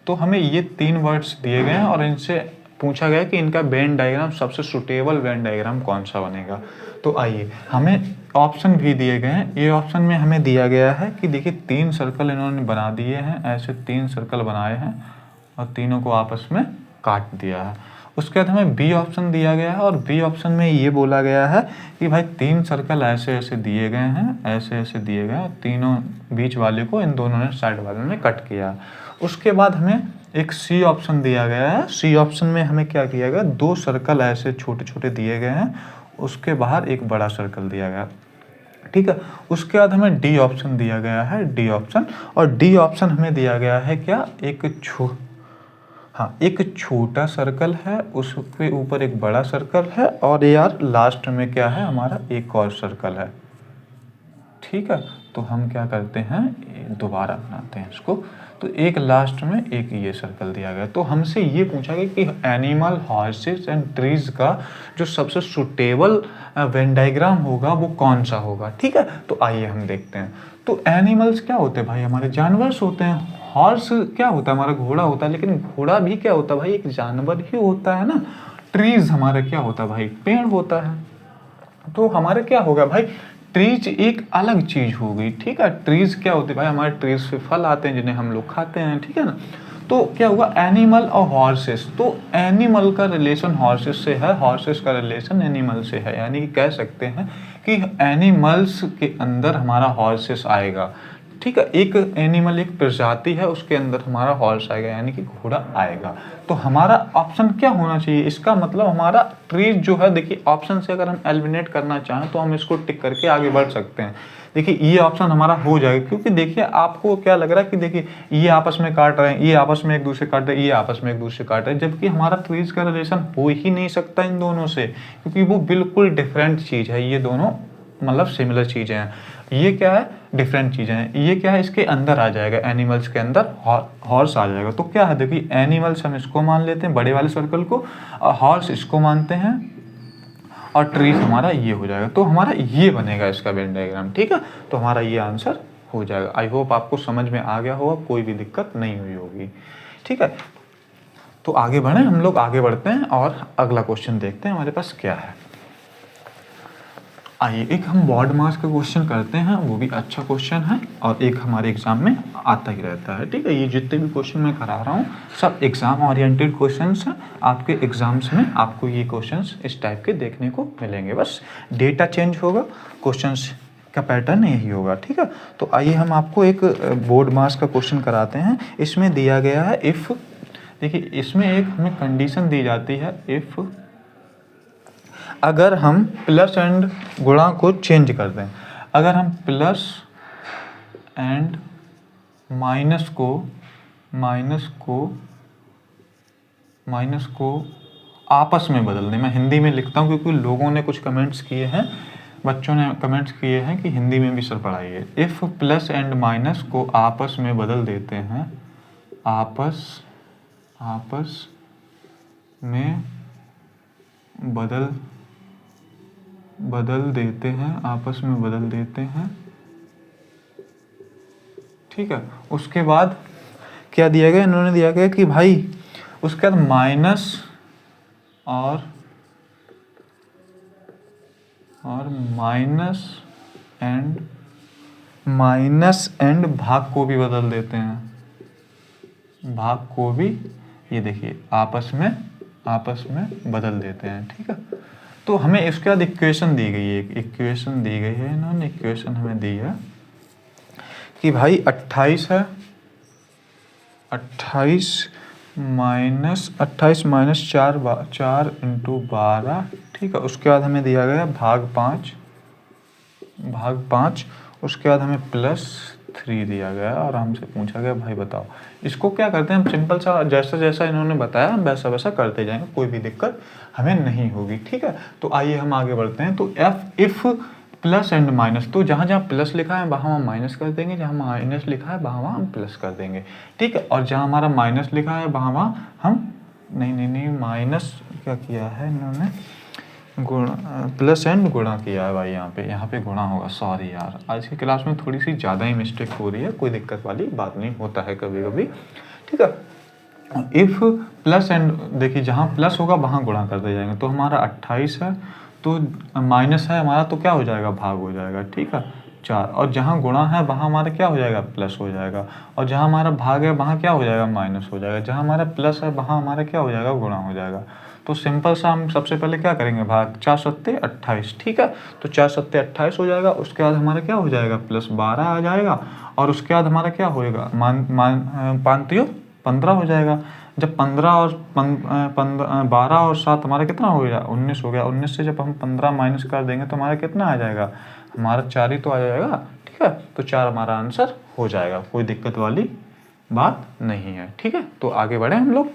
तो हमें ये 3 वर्ड्स दिए गए हैं, और इनसे पूछा गया कि इनका वेन डायग्राम, सबसे सुटेबल वेन डायग्राम कौन सा बनेगा। तो आइए, हमें ऑप्शन भी दिए गए हैं। ये ऑप्शन में हमें दिया गया है कि देखिए 3 सर्कल इन्होंने बना दिए हैं, ऐसे 3 सर्कल बनाए हैं, और तीनों को आपस में काट दिया है। उसके बाद हमें बी ऑप्शन दिया गया है, और बी ऑप्शन में ये बोला गया है कि भाई 3 सर्कल ऐसे ऐसे दिए गए हैं, ऐसे ऐसे दिए गए हैं, तीनों बीच वाले को इन दोनों ने साइड वाले ने कट किया। उसके बाद हमें एक सी ऑप्शन दिया गया है। सी ऑप्शन में हमें क्या किया गया, 2 सर्कल ऐसे छोटे छोटे दिए गए हैं, उसके बाहर एक बड़ा सर्कल दिया गया, ठीक है। उसके बाद हमें डी ऑप्शन दिया गया है, डी ऑप्शन, और डी ऑप्शन हमें दिया गया है क्या, एक छोटा सर्कल है, उसके ऊपर एक बड़ा सर्कल है, और यार लास्ट में क्या है हमारा, एक और सर्कल है, ठीक है। तो हम क्या करते हैं, दोबारा बनाते हैं इसको। तो एक लास्ट में एक ये सर्कल दिया गया। तो हमसे ये पूछा गया कि एनिमल, हॉर्सेस एंड ट्रीज का जो सबसे सुटेबल वेन डायग्राम होगा वो कौन सा होगा, ठीक है। तो आइए हम देखते हैं। तो एनिमल्स क्या होते हैं भाई, हमारे जानवर होते हैं। हॉर्स क्या होता है, हमारा घोड़ा होता है, लेकिन घोड़ा भी क्या होता है भाई, एक जानवर ही होता है ना। ट्रीज हमारा क्या होता है भाई, पेड़ होता है। तो हमारे क्या होगा भाई, ट्रीज एक अलग चीज हो गई, ठीक है। ट्रीज क्या होते हैं भाई, हमारे ट्रीज से फल आते हैं जिन्हें हम लोग खाते हैं, ठीक है ना। तो क्या हुआ, एनिमल और हॉर्सेस, तो एनिमल का रिलेशन हॉर्सेस से है, हॉर्सेस का रिलेशन एनिमल से है, यानी कि कह सकते हैं कि एनिमल्स के अंदर हमारा हॉर्सेस आएगा, ठीक है। एक एनिमल, एक प्रजाति है, उसके अंदर हमारा हॉर्स आएगा, यानी कि घोड़ा आएगा। तो हमारा ऑप्शन क्या होना चाहिए, इसका मतलब हमारा ट्रीज जो है, देखिए ऑप्शन से अगर हम एलिमिनेट करना चाहें तो हम इसको टिक करके आगे बढ़ सकते हैं। देखिए ये ऑप्शन हमारा हो जाएगा, क्योंकि देखिए आपको क्या लग रहा है कि देखिए ये आपस में काट रहे हैं, ये आपस में एक दूसरे काट रहे हैं, ये आपस में एक दूसरे काट रहे हैं, जबकि हमारा ट्रीज का रिलेशन हो ही नहीं सकता इन दोनों से, क्योंकि वो बिल्कुल डिफरेंट चीज़ है। ये दोनों मतलब सिमिलर चीज़ें हैं। ये क्या है, डिफरेंट चीज़ें हैं। ये क्या है, इसके अंदर आ जाएगा, एनिमल्स के अंदर हॉर्स आ जाएगा। तो क्या है, देखिए एनिमल्स हम इसको मान लेते हैं बड़े वाले सर्कल को, हॉर्स इसको मानते हैं, और ट्रीज हमारा ये हो जाएगा। तो हमारा ये बनेगा इसका वेन डायग्राम, ठीक है। तो हमारा ये आंसर हो जाएगा। आई होप आपको समझ में आ गया होगा, कोई भी दिक्कत नहीं हुई होगी, ठीक है। तो आगे बढ़ें, हम लोग आगे बढ़ते हैं और अगला क्वेश्चन देखते हैं हमारे पास क्या है। आइए एक हम बॉड मास का क्वेश्चन करते हैं, वो भी अच्छा क्वेश्चन है और एक हमारे एग्जाम में आता ही रहता है, ठीक है। ये जितने भी क्वेश्चन मैं करा रहा हूँ सब एग्जाम ओरिएंटेड क्वेश्चंस हैं। आपके एग्जाम्स में आपको ये क्वेश्चंस इस टाइप के देखने को मिलेंगे, बस डेटा चेंज होगा, क्वेश्चंस का पैटर्न यही होगा, ठीक है। तो आइए हम आपको एक बोर्ड मास का क्वेश्चन कराते हैं। इसमें दिया गया है इफ़, देखिए इसमें एक हमें कंडीशन दी जाती है, इफ़ अगर हम प्लस एंड गुणा को चेंज कर दें, अगर हम प्लस एंड माइनस को आपस में बदल दें। मैं हिंदी में लिखता हूँ क्योंकि लोगों ने कुछ कमेंट्स किए हैं, बच्चों ने कमेंट्स किए हैं कि हिंदी में भी सर पढ़ाइए। इफ़ प्लस एंड माइनस को आपस में बदल देते हैं, आपस में बदल देते हैं, आपस में बदल देते हैं, ठीक है। उसके बाद क्या दिया गया, इन्होंने दिया गया कि भाई उसके बाद माइनस और माइनस एंड भाग को भी बदल देते हैं, भाग को भी ये देखिए आपस में बदल देते हैं, ठीक है। तो हमें इसके बाद इक्वेशन दी गई है, इक्वेशन दी गई है, इन्होंने इक्वेशन हमें दी है कि भाई 28 है, 28 माइनस 4 इंटू 12, ठीक है। उसके बाद हमें दिया गया भाग 5, उसके बाद हमें +3 दिया गया और हमसे पूछा गया भाई बताओ इसको क्या करते हैं। हम सिंपल सा जैसा जैसा इन्होंने बताया हम वैसा वैसा करते जाएंगे, कोई भी दिक्कत हमें नहीं होगी, ठीक है। तो आइए हम आगे बढ़ते हैं। तो इफ़ प्लस एंड माइनस, तो जहाँ जहाँ प्लस लिखा है वहाँ हम माइनस कर देंगे, जहाँ माइनस लिखा है वहाँ हम प्लस कर देंगे, ठीक है। और जहाँ हमारा माइनस लिखा है वहाँ हम नहीं माइनस क्या किया है इन्होंने, प्लस एंड गुणा किया है भाई, यहाँ पे गुणा होगा। सॉरी यार, आज की क्लास में थोड़ी सी ज़्यादा ही मिस्टेक हो रही है, कोई दिक्कत वाली बात नहीं, होता है कभी कभी, ठीक है। इफ़ प्लस एंड, देखिए जहाँ प्लस होगा वहाँ गुणा करते जाएंगे। तो हमारा 28 है, तो माइनस है हमारा, तो क्या हो जाएगा, भाग हो जाएगा, ठीक है 4। और जहाँ गुणा है वहाँ हमारा क्या हो जाएगा, प्लस हो जाएगा। और जहाँ हमारा भाग है वहाँ क्या हो जाएगा, माइनस हो जाएगा। जहाँ हमारा प्लस है वहाँ हमारा क्या हो जाएगा, गुणा हो जाएगा। तो सिंपल सा हम सबसे पहले क्या करेंगे, भाग 4 सत्ते 28, ठीक है। तो 4 सत्ते 28 हो जाएगा। उसके बाद हमारा क्या हो जाएगा, +12 आ जाएगा। और उसके बाद हमारा क्या होएगा, 15 हो जाएगा। जब 12 और 7 हमारा कितना हो गया, 19 हो गया। 19 से जब हम 15 माइनस कर देंगे तो हमारा कितना आ जाएगा, हमारा 4 ही तो आ जाएगा, ठीक है। तो 4 हमारा आंसर हो जाएगा, कोई दिक्कत वाली बात नहीं है, ठीक है। तो आगे बढ़े हम लोग,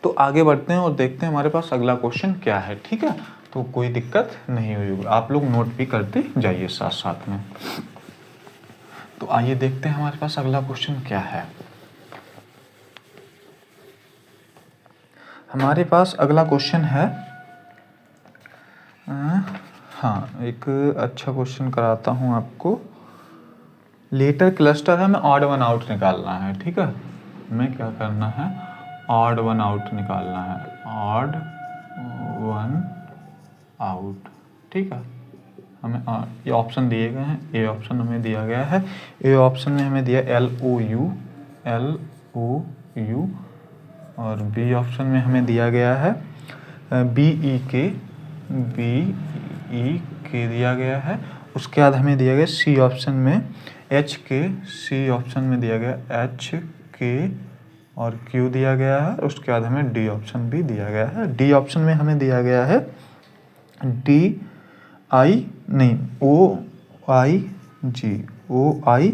तो आगे बढ़ते हैं और देखते हैं हमारे पास अगला क्वेश्चन क्या है, ठीक है। तो कोई दिक्कत नहीं हुई, आप लोग नोट भी करते जाइए साथ साथ में। तो आइए देखते हैं हमारे पास अगला क्वेश्चन क्या है। हमारे पास अगला क्वेश्चन है, हाँ एक अच्छा क्वेश्चन कराता हूँ आपको। लेटर क्लस्टर है, हमें ऑड वन आउट निकालना है, ठीक है। हमें क्या करना है, ऑड वन आउट निकालना है, ऑड वन आउट, ठीक है। हमें ये ऑप्शन दिए गए हैं, ए ऑप्शन हमें दिया गया है, ए ऑप्शन में हमें दिया LOU और बी ऑप्शन में हमें दिया गया है BEK दिया गया है। उसके बाद हमें दिया गया सी ऑप्शन में HK, सी ऑप्शन में दिया गया HK और Q दिया गया है। उसके बाद हमें डी ऑप्शन भी दिया गया है। डी ऑप्शन में हमें दिया गया है OI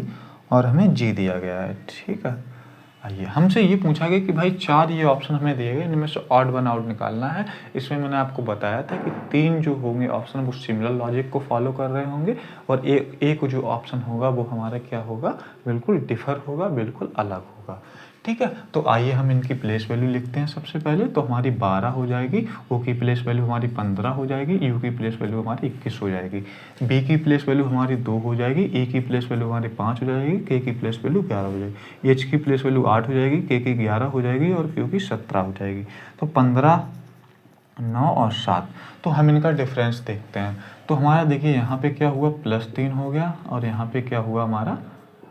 और हमें G दिया गया है, ठीक है। आइए, हमसे ये पूछा गया कि भाई 4 ये ऑप्शन हमें दिए गए, इनमें से ऑड वन आउट निकालना है। इसमें मैंने आपको बताया था कि 3 जो होंगे ऑप्शन वो सिमिलर लॉजिक को फॉलो कर रहे होंगे और एक जो ऑप्शन होगा वो हमारा क्या होगा, बिल्कुल डिफर होगा, बिल्कुल अलग होगा। ठीक है, तो आइए हम इनकी प्लेस वैल्यू लिखते हैं। सबसे पहले तो हमारी 12 हो जाएगी, ओ की प्लेस वैल्यू हमारी 15 हो जाएगी, यू की प्लेस वैल्यू हमारी 21 हो जाएगी, बी की प्लेस वैल्यू हमारी 2 हो जाएगी, ई की प्लेस वैल्यू हमारी 5 हो जाएगी, के की प्लेस वैल्यू 11 हो जाएगी, एच की प्लेस वैल्यू 8 हो जाएगी, के की 11 हो जाएगी और क्यू की 17 हो जाएगी। तो 15, 9 और 7। तो हम इनका डिफरेंस देखते हैं। तो हमारा देखिए यहाँ पे क्या हुआ, +3 हो गया और यहाँ पे क्या हुआ हमारा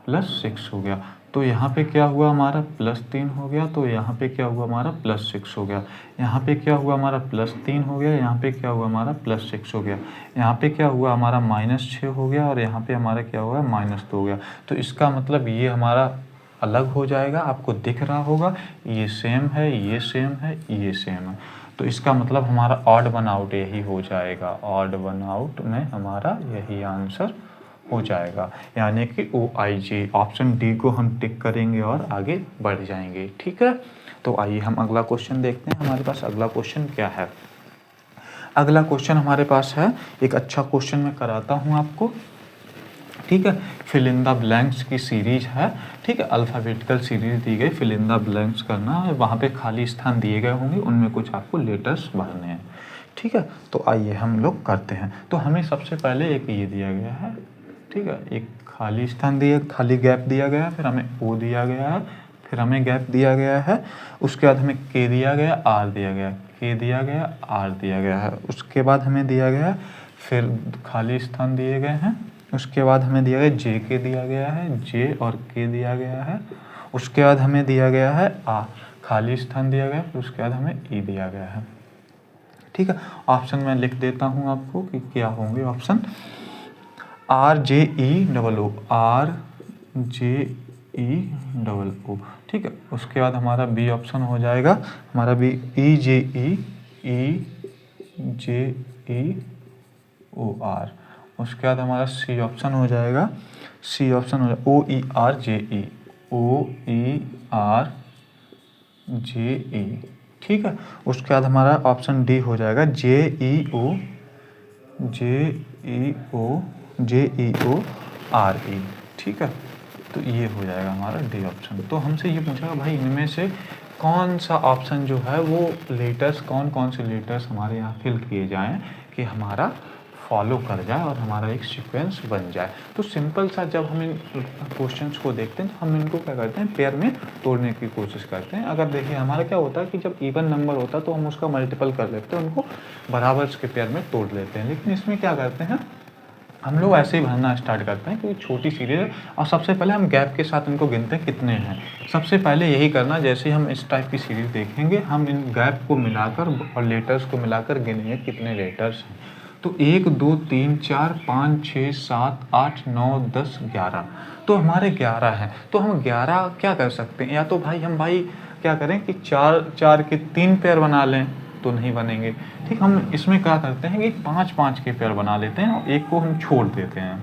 +6 हो गया। तो यहाँ पे क्या हुआ हमारा +3 हो गया, तो यहाँ पे क्या हुआ हमारा +6 हो गया। यहाँ पे क्या हुआ हमारा +3 हो गया, यहाँ पे क्या हुआ हमारा +6 हो गया। यहाँ पे क्या हुआ हमारा -6 हो गया और यहाँ पे हमारा क्या हुआ -2 हो गया। तो इसका मतलब ये हमारा अलग हो जाएगा, आपको दिख रहा होगा ये सेम है, ये सेम है, ये सेम है। तो इसका मतलब हमारा ऑड वन आउट यही हो जाएगा, ऑड वन आउट में हमारा यही आंसर हो जाएगा, यानी कि OIJ ऑप्शन डी को हम टिक करेंगे और आगे बढ़ जाएंगे। ठीक है, तो आइए हम अगला क्वेश्चन देखते हैं। हमारे पास अगला क्वेश्चन क्या है। अगला क्वेश्चन हमारे पास है, एक अच्छा क्वेश्चन मैं कराता हूँ आपको। ठीक है, फिल इन द ब्लैंक्स की सीरीज है। ठीक है, अल्फ़ाबेटिकल सीरीज दी गई, फिल इन द ब्लैंक्स करना है, वहाँ पे खाली स्थान दिए गए होंगे, उनमें कुछ आपको लेटर्स भरने हैं। ठीक है, तो आइए हम लोग करते हैं। तो हमें सबसे पहले एक ये दिया गया है, ठीक है, एक खाली स्थान दिया, खाली गैप दिया गया है, फिर हमें ओ दिया गया है, फिर हमें गैप दिया गया है, उसके बाद हमें के दिया गया, आर दिया गया, के दिया गया, आर दिया गया है, उसके बाद हमें दिया गया, फिर खाली स्थान दिए गए हैं, उसके बाद हमें दिया गया जे के दिया गया है, जे और के दिया गया है, उसके बाद हमें दिया गया है आ, खाली स्थान दिया गया, फिर उसके बाद हमें ई दिया गया है। ठीक है, ऑप्शन मैं लिख देता हूँ आपको कि क्या होंगे ऑप्शन। RJEOO, RJEOO। ठीक है, उसके बाद हमारा बी ऑप्शन हो जाएगा, हमारा बी EJEOR। उसके बाद हमारा सी ऑप्शन हो जाएगा, सी ऑप्शन हो जाएगा OERJE। ठीक है, उसके बाद हमारा ऑप्शन डी हो जाएगा JEORE। ठीक है, तो ये हो जाएगा हमारा डी ऑप्शन। तो हमसे ये पूछा भाई इनमें से कौन सा ऑप्शन जो है वो लेटर्स, कौन कौन से लेटर्स हमारे यहाँ फिल किए जाएं कि हमारा फॉलो कर जाए और हमारा एक सीक्वेंस बन जाए। तो सिंपल सा जब हम इन क्वेश्चंस को देखते हैं तो हम इनको क्या करते हैं, पेयर में तोड़ने की कोशिश करते हैं। अगर देखिए हमारा क्या होता है कि जब इवन नंबर होता है तो हम उसका मल्टीपल कर लेते हैं, उनको बराबर के पेयर में तोड़ लेते हैं। लेकिन इसमें क्या करते हैं, हम लोग ऐसे ही भरना स्टार्ट करते हैं क्योंकि छोटी सीरीज है और सबसे पहले हम गैप के साथ इनको गिनते हैं कितने हैं। सबसे पहले यही करना, जैसे हम इस टाइप की सीरीज देखेंगे हम इन गैप को मिलाकर और लेटर्स को मिलाकर गिनेंगे कितने लेटर्स हैं। तो 1 2 3 4 5 6 7 8 9 10 11, तो हमारे 11 हैं। तो हम 11 क्या कर सकते हैं, या तो भाई क्या करें कि 4 के 3 पेयर बना लें, तो नहीं बनेंगे। ठीक, हम इसमें क्या करते हैं कि 5 के पेयर बना लेते हैं और एक को हम छोड़ देते हैं।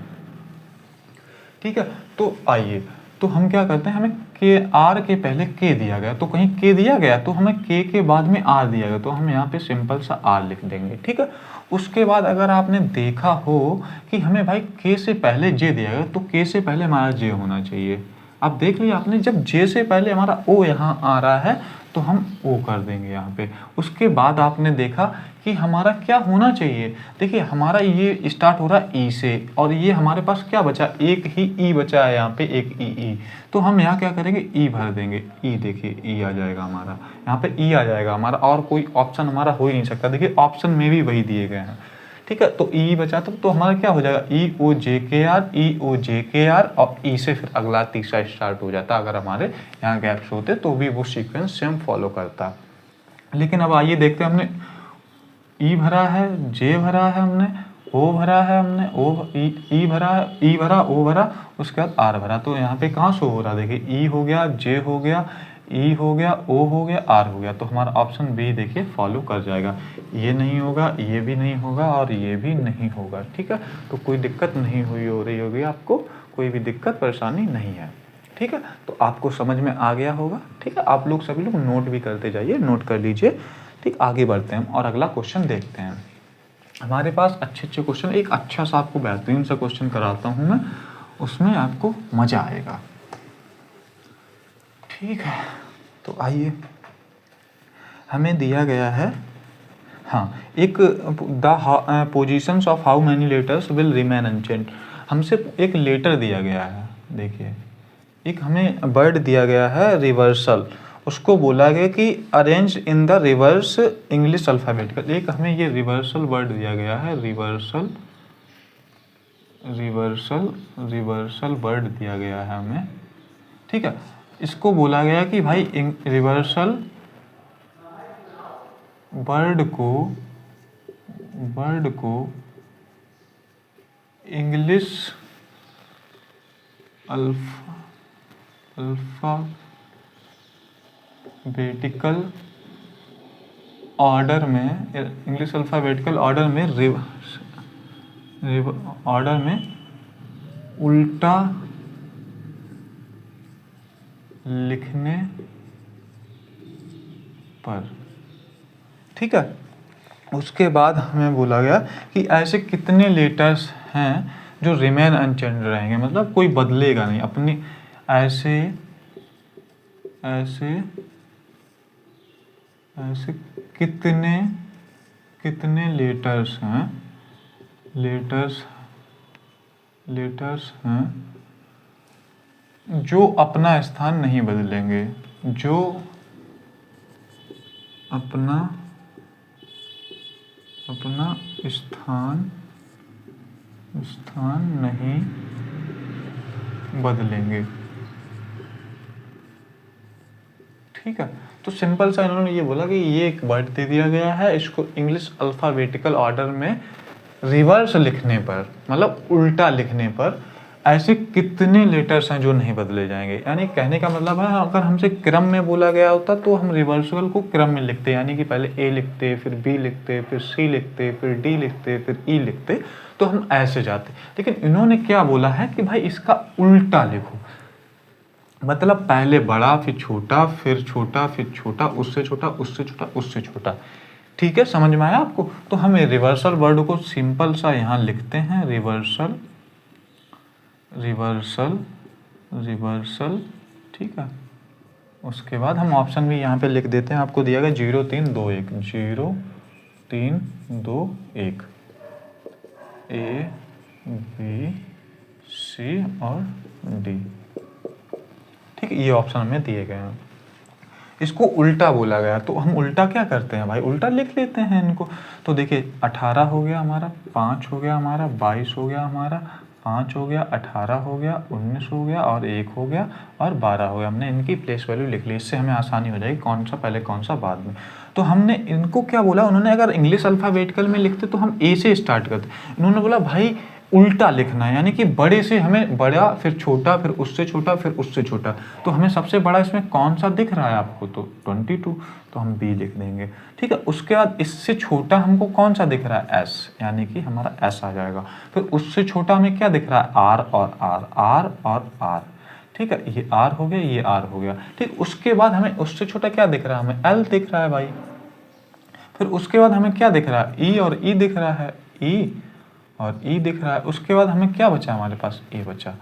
ठीक है, तो आइए, तो हम क्या करते हैं, हमें के आर के पहले के दिया गया, तो कहीं के दिया गया तो हमें के बाद में आर दिया गया, तो हम यहाँ पे सिंपल सा आर लिख देंगे। ठीक है, उसके बाद अगर आपने देखा हो कि हमें भाई के से पहले जे दिया गया, तो के से पहले हमारा जे होना चाहिए। अब देख लिया आपने, जब जे से पहले हमारा ओ यहाँ आ रहा है तो हम ओ कर देंगे यहाँ पे। उसके बाद आपने देखा कि हमारा क्या होना चाहिए, देखिए हमारा ये स्टार्ट हो रहा है ई से और ये हमारे पास क्या बचा, एक ही ई बचा है यहाँ पे, एक ई। तो हम यहाँ क्या करेंगे, ई भर देंगे, ई देखिए ई आ जाएगा हमारा, यहाँ पे ई आ जाएगा हमारा, और कोई ऑप्शन हमारा हो ही नहीं सकता। देखिए ऑप्शन में भी वही दिए गए हैं। ठीक है, तो ई बचा तो हमारा क्या हो जाएगा, EOJKR और ई से फिर अगला तीसरा स्टार्ट हो जाता। अगर हमारे यहाँ गैप्स होते तो भी वो सीक्वेंस सेम फॉलो करता। लेकिन अब आइए देखते हैं, हमने ई भरा है, जे भरा है, हमने ओ भरा है, हमने ई भरा है, ई भरा, ओ भरा, उसके बाद आर भरा। तो यहाँ पे कहाँ शो हो रहा है, देखिए ई हो गया, जे हो गया, ई हो गया, ओ हो गया, आर हो गया। तो हमारा ऑप्शन बी देखिए फॉलो कर जाएगा, ये नहीं होगा, ये भी नहीं होगा और ये भी नहीं होगा। ठीक है, तो कोई दिक्कत नहीं हुई हो रही होगी आपको, कोई भी दिक्कत परेशानी नहीं है। ठीक है, तो आपको समझ में आ गया होगा। ठीक है, आप लोग सभी लोग नोट भी करते जाइए, नोट कर लीजिए। ठीक, आगे बढ़ते हैं और अगला क्वेश्चन देखते हैं। हमारे पास अच्छे अच्छे क्वेश्चन, एक अच्छा सा आपको बेहतरीन सा क्वेश्चन कराता हूँ मैं, उसमें आपको मज़ा आएगा। ठीक है, तो आइए, हमें दिया गया है, हाँ, एक the positions of how many letters will remain unchange. हमसे एक लेटर दिया गया है, देखिए एक हमें वर्ड दिया गया है रिवर्सल, उसको बोला गया कि arrange in the reverse English alphabetical. एक हमें ये रिवर्सल वर्ड दिया गया है, रिवर्सल रिवर्सल रिवर्सल वर्ड दिया गया है हमें। ठीक है, इसको बोला गया कि भाई रिवर्सल वर्ड को इंग्लिश अल्फ़ाबेटिकल ऑर्डर में, इंग्लिश अल्फ़ाबेटिकल ऑर्डर में उल्टा लिखने पर। ठीक है, उसके बाद हमें बोला गया कि ऐसे कितने लेटर्स हैं जो रिमेन अनचेंज रहेंगे, मतलब कोई बदलेगा नहीं अपनी, ऐसे ऐसे ऐसे कितने लेटर्स हैं जो अपना स्थान नहीं बदलेंगे, जो अपना स्थान नहीं बदलेंगे। ठीक है, तो सिंपल सा इन्होंने ये बोला कि ये एक वर्ड दे दिया गया है, इसको इंग्लिश अल्फ़ाबेटिकल ऑर्डर में रिवर्स लिखने पर, मतलब उल्टा लिखने पर ऐसे कितने लेटर्स हैं जो नहीं बदले जाएंगे। यानी कहने का मतलब है, अगर हमसे क्रम में बोला गया होता तो हम रिवर्सल को क्रम में लिखते, यानी कि पहले ए लिखते, फिर बी लिखते, फिर सी लिखते, फिर डी लिखते, फिर ई लिखते, तो हम ऐसे जाते। लेकिन इन्होंने क्या बोला है कि भाई इसका उल्टा लिखो, मतलब पहले बड़ा, फिर छोटा, फिर छोटा, फिर छोटा, उससे छोटा, उससे छोटा, उससे छोटा। ठीक है, समझ में आया आपको? तो हमें रिवर्सल वर्ड को सिंपल सा यहाँ लिखते हैं, रिवर्सल रिवर्सल रिवर्सल। ठीक है, उसके बाद हम ऑप्शन भी यहाँ पे लिख देते हैं, आपको दिया गया 0 3 2 1, 0 3 2 1, ए बी सी और डी। ठीक है, ये ऑप्शन हमें दिए गए हैं। इसको उल्टा बोला गया, तो हम उल्टा क्या करते हैं भाई, उल्टा लिख लेते हैं इनको। तो देखिए 18 हो गया हमारा, 5 हो गया हमारा, 22 हो गया हमारा, 5 हो गया, 18 हो गया, 19 हो गया और 1 हो गया और 12 हो गया। हमने इनकी प्लेस वैल्यू लिख ली, इससे हमें आसानी हो जाएगी कौन सा पहले कौन सा बाद में। तो हमने इनको क्या बोला, उन्होंने अगर इंग्लिश अल्फ़ाबेटिकल में लिखते तो हम ए से स्टार्ट करते, इन्होंने बोला भाई उल्टा लिखना है, यानी कि बड़े से हमें बड़ा, फिर छोटा, फिर उससे छोटा, फिर उससे छोटा। तो हमें सबसे बड़ा इसमें कौन सा दिख रहा है आपको, तो 22, तो हम बी लिख देंगे। ठीक है, उसके बाद इससे छोटा हमको कौन सा दिख रहा है, एस, यानी कि हमारा एस आ जाएगा। फिर उससे छोटा हमें क्या दिख रहा है, आर और आर, आर और आर। ठीक है, ये आर हो गया, ये आर हो गया। ठीक, उसके बाद हमें उससे छोटा क्या दिख रहा है, हमें एल दिख रहा है भाई। फिर उसके बाद हमें क्या दिख रहा है, ई और ई दिख रहा है, ई और ई दिख रहा है। उसके बाद हमें क्या बचा, हमारे पास ए बचा।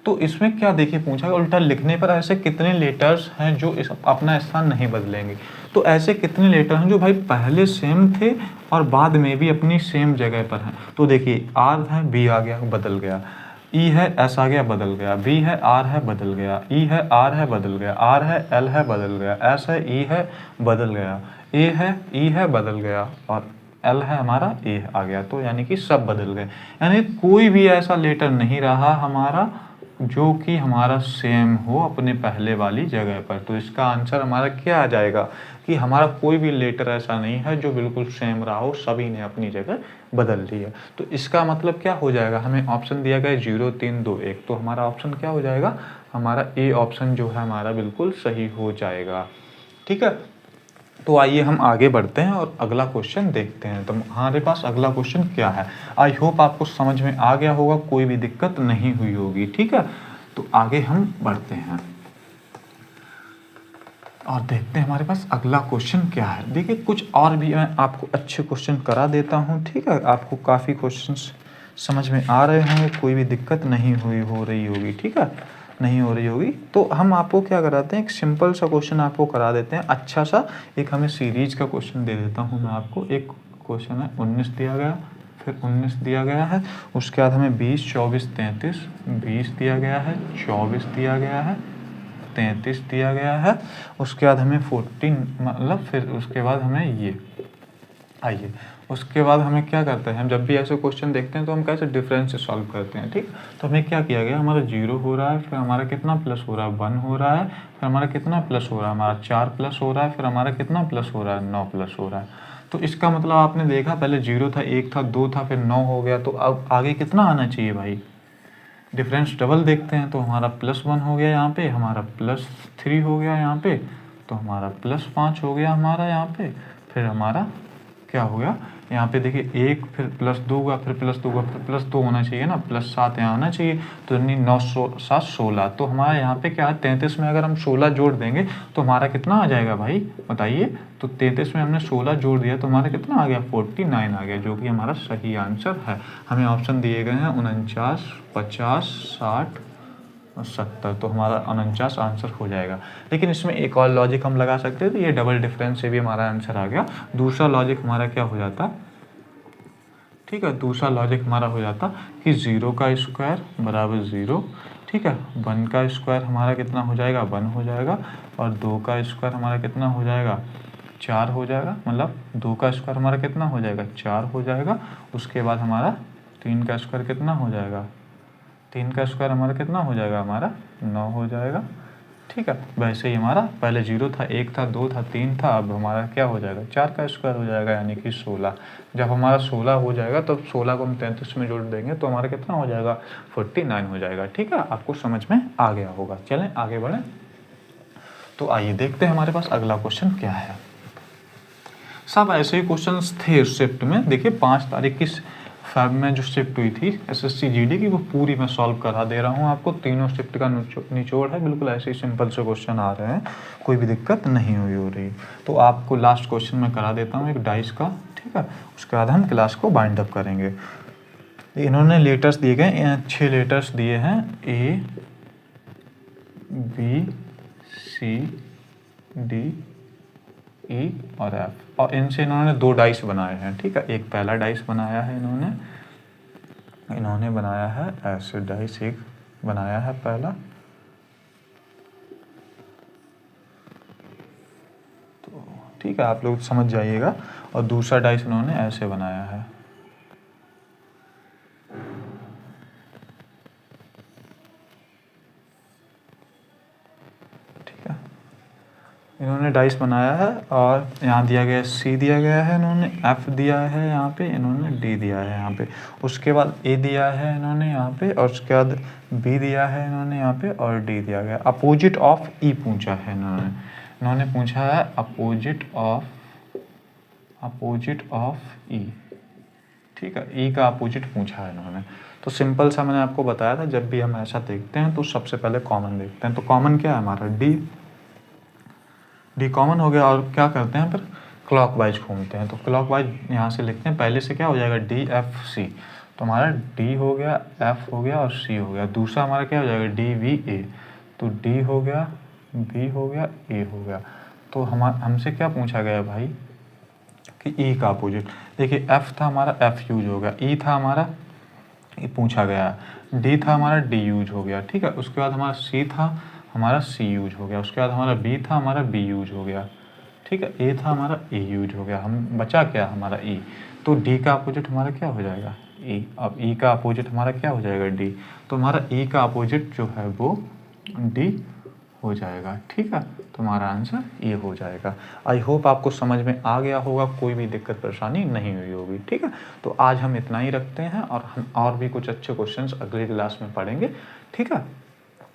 तो इसमें क्या देखिए पूछा, उल्टा लिखने पर ऐसे कितने लेटर्स हैं जो इस अपना स्थान नहीं बदलेंगे। तो ऐसे कितने लेटर हैं जो भाई पहले सेम थे और बाद में भी अपनी सेम जगह पर हैं। तो देखिए आर है, बी आ गया, बदल गया, ई है, एस आ गया, बदल गया, बी है, आर है, बदल गया, ई है, आर है, बदल गया, आर है, एल है, बदल गया, एस है, ई है, बदल गया, ए है, ई है, बदल गया और एल है हमारा, ए आ गया। तो यानी कि सब बदल गए, यानी कोई भी ऐसा लेटर नहीं रहा हमारा जो कि हमारा सेम हो अपने पहले वाली जगह पर। तो इसका आंसर हमारा क्या आ जाएगा कि हमारा कोई भी लेटर ऐसा नहीं है जो बिल्कुल सेम रहा हो, सभी ने अपनी जगह बदल ली है। तो इसका मतलब क्या हो जाएगा, हमें ऑप्शन दिया गया 0 3 2 1, तो हमारा ऑप्शन क्या हो जाएगा, हमारा ए ऑप्शन जो है हमारा बिल्कुल सही हो जाएगा। ठीक है, तो आइए हम आगे बढ़ते हैं और अगला क्वेश्चन देखते हैं। तो हमारे पास अगला क्वेश्चन क्या है, आई होप आपको समझ में आ गया होगा, कोई भी दिक्कत नहीं हुई होगी। ठीक है, तो आगे हम बढ़ते हैं और देखते हैं हमारे पास अगला क्वेश्चन क्या है। देखिए कुछ और भी मैं आपको अच्छे क्वेश्चन करा देता हूँ, ठीक है। आपको काफ़ी क्वेश्चंस समझ में आ रहे होंगे, कोई भी दिक्कत नहीं हो रही होगी, ठीक है, नहीं हो रही होगी। तो हम आपको क्या कराते हैं, एक सिंपल सा क्वेश्चन आपको करा देते हैं, अच्छा सा। एक हमें सीरीज का क्वेश्चन दे देता हूँ मैं आपको। एक क्वेश्चन है 19 दिया गया, फिर 19 दिया गया है, उसके बाद हमें 20, 24, 33, 20 दिया गया है, 24 दिया गया है, 33 दिया गया है, उसके बाद हमें 14 मतलब फिर उसके बाद हमें ये आइए उसके बाद हमें क्या करते हैं, हम जब भी ऐसे क्वेश्चन देखते हैं तो हम कैसे डिफरेंस से सॉल्व करते हैं, ठीक। तो हमें क्या किया गया, हमारा 0 हो रहा है, फिर हमारा कितना प्लस हो रहा है, 1 हो रहा है, फिर हमारा कितना प्लस हो रहा है, हमारा 4 प्लस हो रहा है, फिर हमारा कितना प्लस हो रहा है, 9 प्लस हो रहा है। तो इसका मतलब आपने देखा पहले 0 था, 1 था, 2 था, फिर 9 हो गया। तो अब आगे कितना आना चाहिए भाई, डिफरेंस डबल देखते हैं। तो हमारा +1 हो गया यहाँ पे, हमारा +3 हो गया यहाँ पे, तो हमारा +5 हो गया हमारा यहाँ पे, फिर हमारा क्या हो गया यहाँ पे देखिए 1, फिर +2 हुआ, फिर +2 हुआ, फिर +2 होना चाहिए ना, +7 यहाँ आना चाहिए। तो 9, 7, 16। तो हमारा यहाँ पे क्या है, 33 में अगर हम 16 जोड़ देंगे तो हमारा कितना आ जाएगा भाई बताइए। तो 33 में हमने 16 जोड़ दिया तो हमारा कितना आ गया, 49 आ गया, जो कि हमारा सही आंसर है। हमें ऑप्शन दिए गए हैं 49, 50, 60 और 70। तो हमारा 49 आंसर हो जाएगा। लेकिन इसमें एक और लॉजिक हम लगा सकते हैं, तो ये डबल डिफरेंस से भी हमारा आंसर आ गया। दूसरा लॉजिक हमारा क्या हो जाता, ठीक है, दूसरा लॉजिक हमारा हो जाता कि 0 का स्क्वायर बराबर 0, ठीक है, 1 का स्क्वायर हमारा कितना हो जाएगा, 1 हो जाएगा, और 2 का स्क्वायर हमारा कितना हो जाएगा, 4 हो जाएगा। मतलब 2 का स्क्वायर हमारा कितना हो जाएगा, 4 हो जाएगा। उसके बाद हमारा 3 का स्क्वायर कितना हो जाएगा, 3 का स्क्वायर हमारा कितना हो जाएगा, हमारा 9 हो जाएगा, ठीक है। वैसे ही हमारा पहले 0 था, 1 था, 2 था, 3 था, अब हमारा क्या हो जाएगा, 4 का स्क्वायर हो जाएगा, यानी कि 16। जब हमारा 16 हो जाएगा तो 16 को हम 33 में जोड़ देंगे तो हमारा कितना हो जाएगा, 49 हो जाएगा, ठीक है। आपको समझ में आ गया होगा। चलें आगे बढ़ें। तो आइए देखते हैं हमारे पास अगला क्वेश्चन क्या है। सब ऐसे ही क्वेश्चन थे शिफ्ट में। देखिए 5 तारीख की फैब में जो शिफ्ट हुई थी SSC GD की, वो पूरी मैं सॉल्व करा दे रहा हूँ आपको। तीनों शिफ्ट का निचोड़ है, बिल्कुल ऐसे ही सिंपल से क्वेश्चन आ रहे हैं, कोई भी दिक्कत नहीं हुई हो रही। तो आपको लास्ट क्वेश्चन मैं करा देता हूँ एक डाइस का, ठीक है। उसके बाद हम क्लास को बाइंड अप करेंगे। इन्होंने लेटर्स दिए गए, 6 लेटर्स दिए हैं, A, B, C, D, E और F, और इनसे इन्होंने 2 डाइस बनाए हैं, ठीक है। एक पहला डाइस बनाया है इन्होंने बनाया है ऐसे डाइस, एक बनाया है पहला, तो ठीक है, आप लोग समझ जाइएगा। और दूसरा डाइस इन्होंने ऐसे बनाया है, ठीक है। इन्होंने डाइस बनाया है और यहाँ दिया गया C दिया गया है, इन्होंने F दिया है यहाँ पे, इन्होंने D दिया है यहाँ पे, उसके बाद A दिया है इन्होंने यहाँ पे, और उसके बाद B दिया है इन्होंने यहाँ पे, और D दिया गया। अपोजिट ऑफ E पूछा है इन्होंने पूछा है अपोजिट ऑफ E, ठीक है। E का अपोजिट पूछा है इन्होंने। तो सिंपल सा मैंने आपको बताया था, जब भी हम ऐसा देखते हैं तो सबसे पहले कॉमन देखते हैं। तो कॉमन क्या है हमारा, D कॉमन हो गया, और क्या करते हैं फिर क्लॉकवाइज घूमते हैं। तो क्लॉकवाइज यहाँ से लिखते हैं, पहले से क्या हो जाएगा, DFC। तो हमारा D हो गया, F हो गया और C हो गया। दूसरा हमारा क्या हो जाएगा, DVA। तो D हो गया, B हो गया, A हो गया। तो हमसे क्या पूछा गया भाई कि E का अपोजिट। देखिए F था हमारा, F यूज हो गया, E था हमारा, E पूछा गया, D था हमारा, D यूज हो गया, ठीक है। उसके बाद हमारा C था हमारा, C यूज हो गया। उसके बाद हमारा B था हमारा, B यूज हो गया, ठीक है। A था हमारा, A यूज हो गया। हम बचा क्या हमारा E। तो D का अपोजिट हमारा क्या हो जाएगा, E। अब E का अपोजिट हमारा क्या हो जाएगा, D। तो हमारा E का अपोजिट जो है वो D हो जाएगा, ठीक है। तो हमारा आंसर ये हो जाएगा। आई होप आपको समझ में आ गया होगा, कोई भी दिक्कत परेशानी नहीं हुई होगी, ठीक है। तो आज हम इतना ही रखते हैं, और हम और भी कुछ अच्छे क्वेश्चंस अगले क्लास में पढ़ेंगे, ठीक है।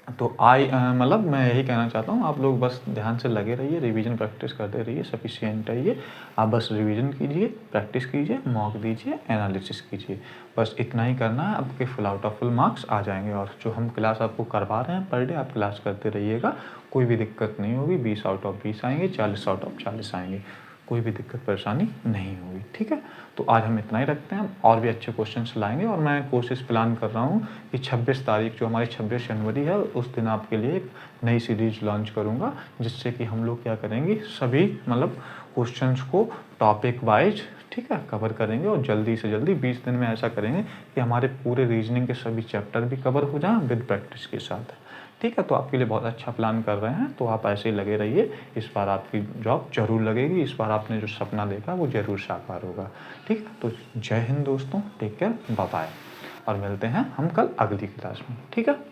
तो मतलब मैं यही कहना चाहता हूँ, आप लोग बस ध्यान से लगे रहिए, रिवीजन प्रैक्टिस करते रहिए, सफिशिएंट रहिए। आप बस रिवीजन कीजिए, प्रैक्टिस कीजिए, मॉक दीजिए, एनालिसिस कीजिए, बस इतना ही करना है, आपके full out of full marks आ जाएंगे। और जो हम क्लास आपको करवा रहे हैं पर डे, आप क्लास करते रहिएगा, कोई भी दिक्कत नहीं होगी। 20 आउट ऑफ 20 आएंगे, 40 आउट ऑफ 40 आएंगे, कोई भी दिक्कत परेशानी नहीं होगी। ठीक है, तो आज हम इतना ही रखते हैं, हम और भी अच्छे क्वेश्चंस लाएंगे। और मैं कोशिश प्लान कर रहा हूँ कि 26 तारीख जो हमारी 26 जनवरी है, उस दिन आपके लिए एक नई सीरीज लॉन्च करूँगा, जिससे कि हम लोग क्या करेंगे, सभी मतलब क्वेश्चंस को टॉपिक वाइज, ठीक है, कवर करेंगे। और जल्दी से जल्दी 20 दिन में ऐसा करेंगे कि हमारे पूरे रीजनिंग के सभी चैप्टर भी कवर हो जाएं विद प्रैक्टिस के साथ। ठीक है, तो आपके लिए बहुत अच्छा प्लान कर रहे हैं, तो आप ऐसे ही लगे रहिए। इस बार आपकी जॉब जरूर लगेगी, इस बार आपने जो सपना देखा वो जरूर साकार होगा। ठीक है, तो जय हिंद दोस्तों, टेक केयर, बाय बाय, और मिलते हैं हम कल अगली क्लास में। ठीक है।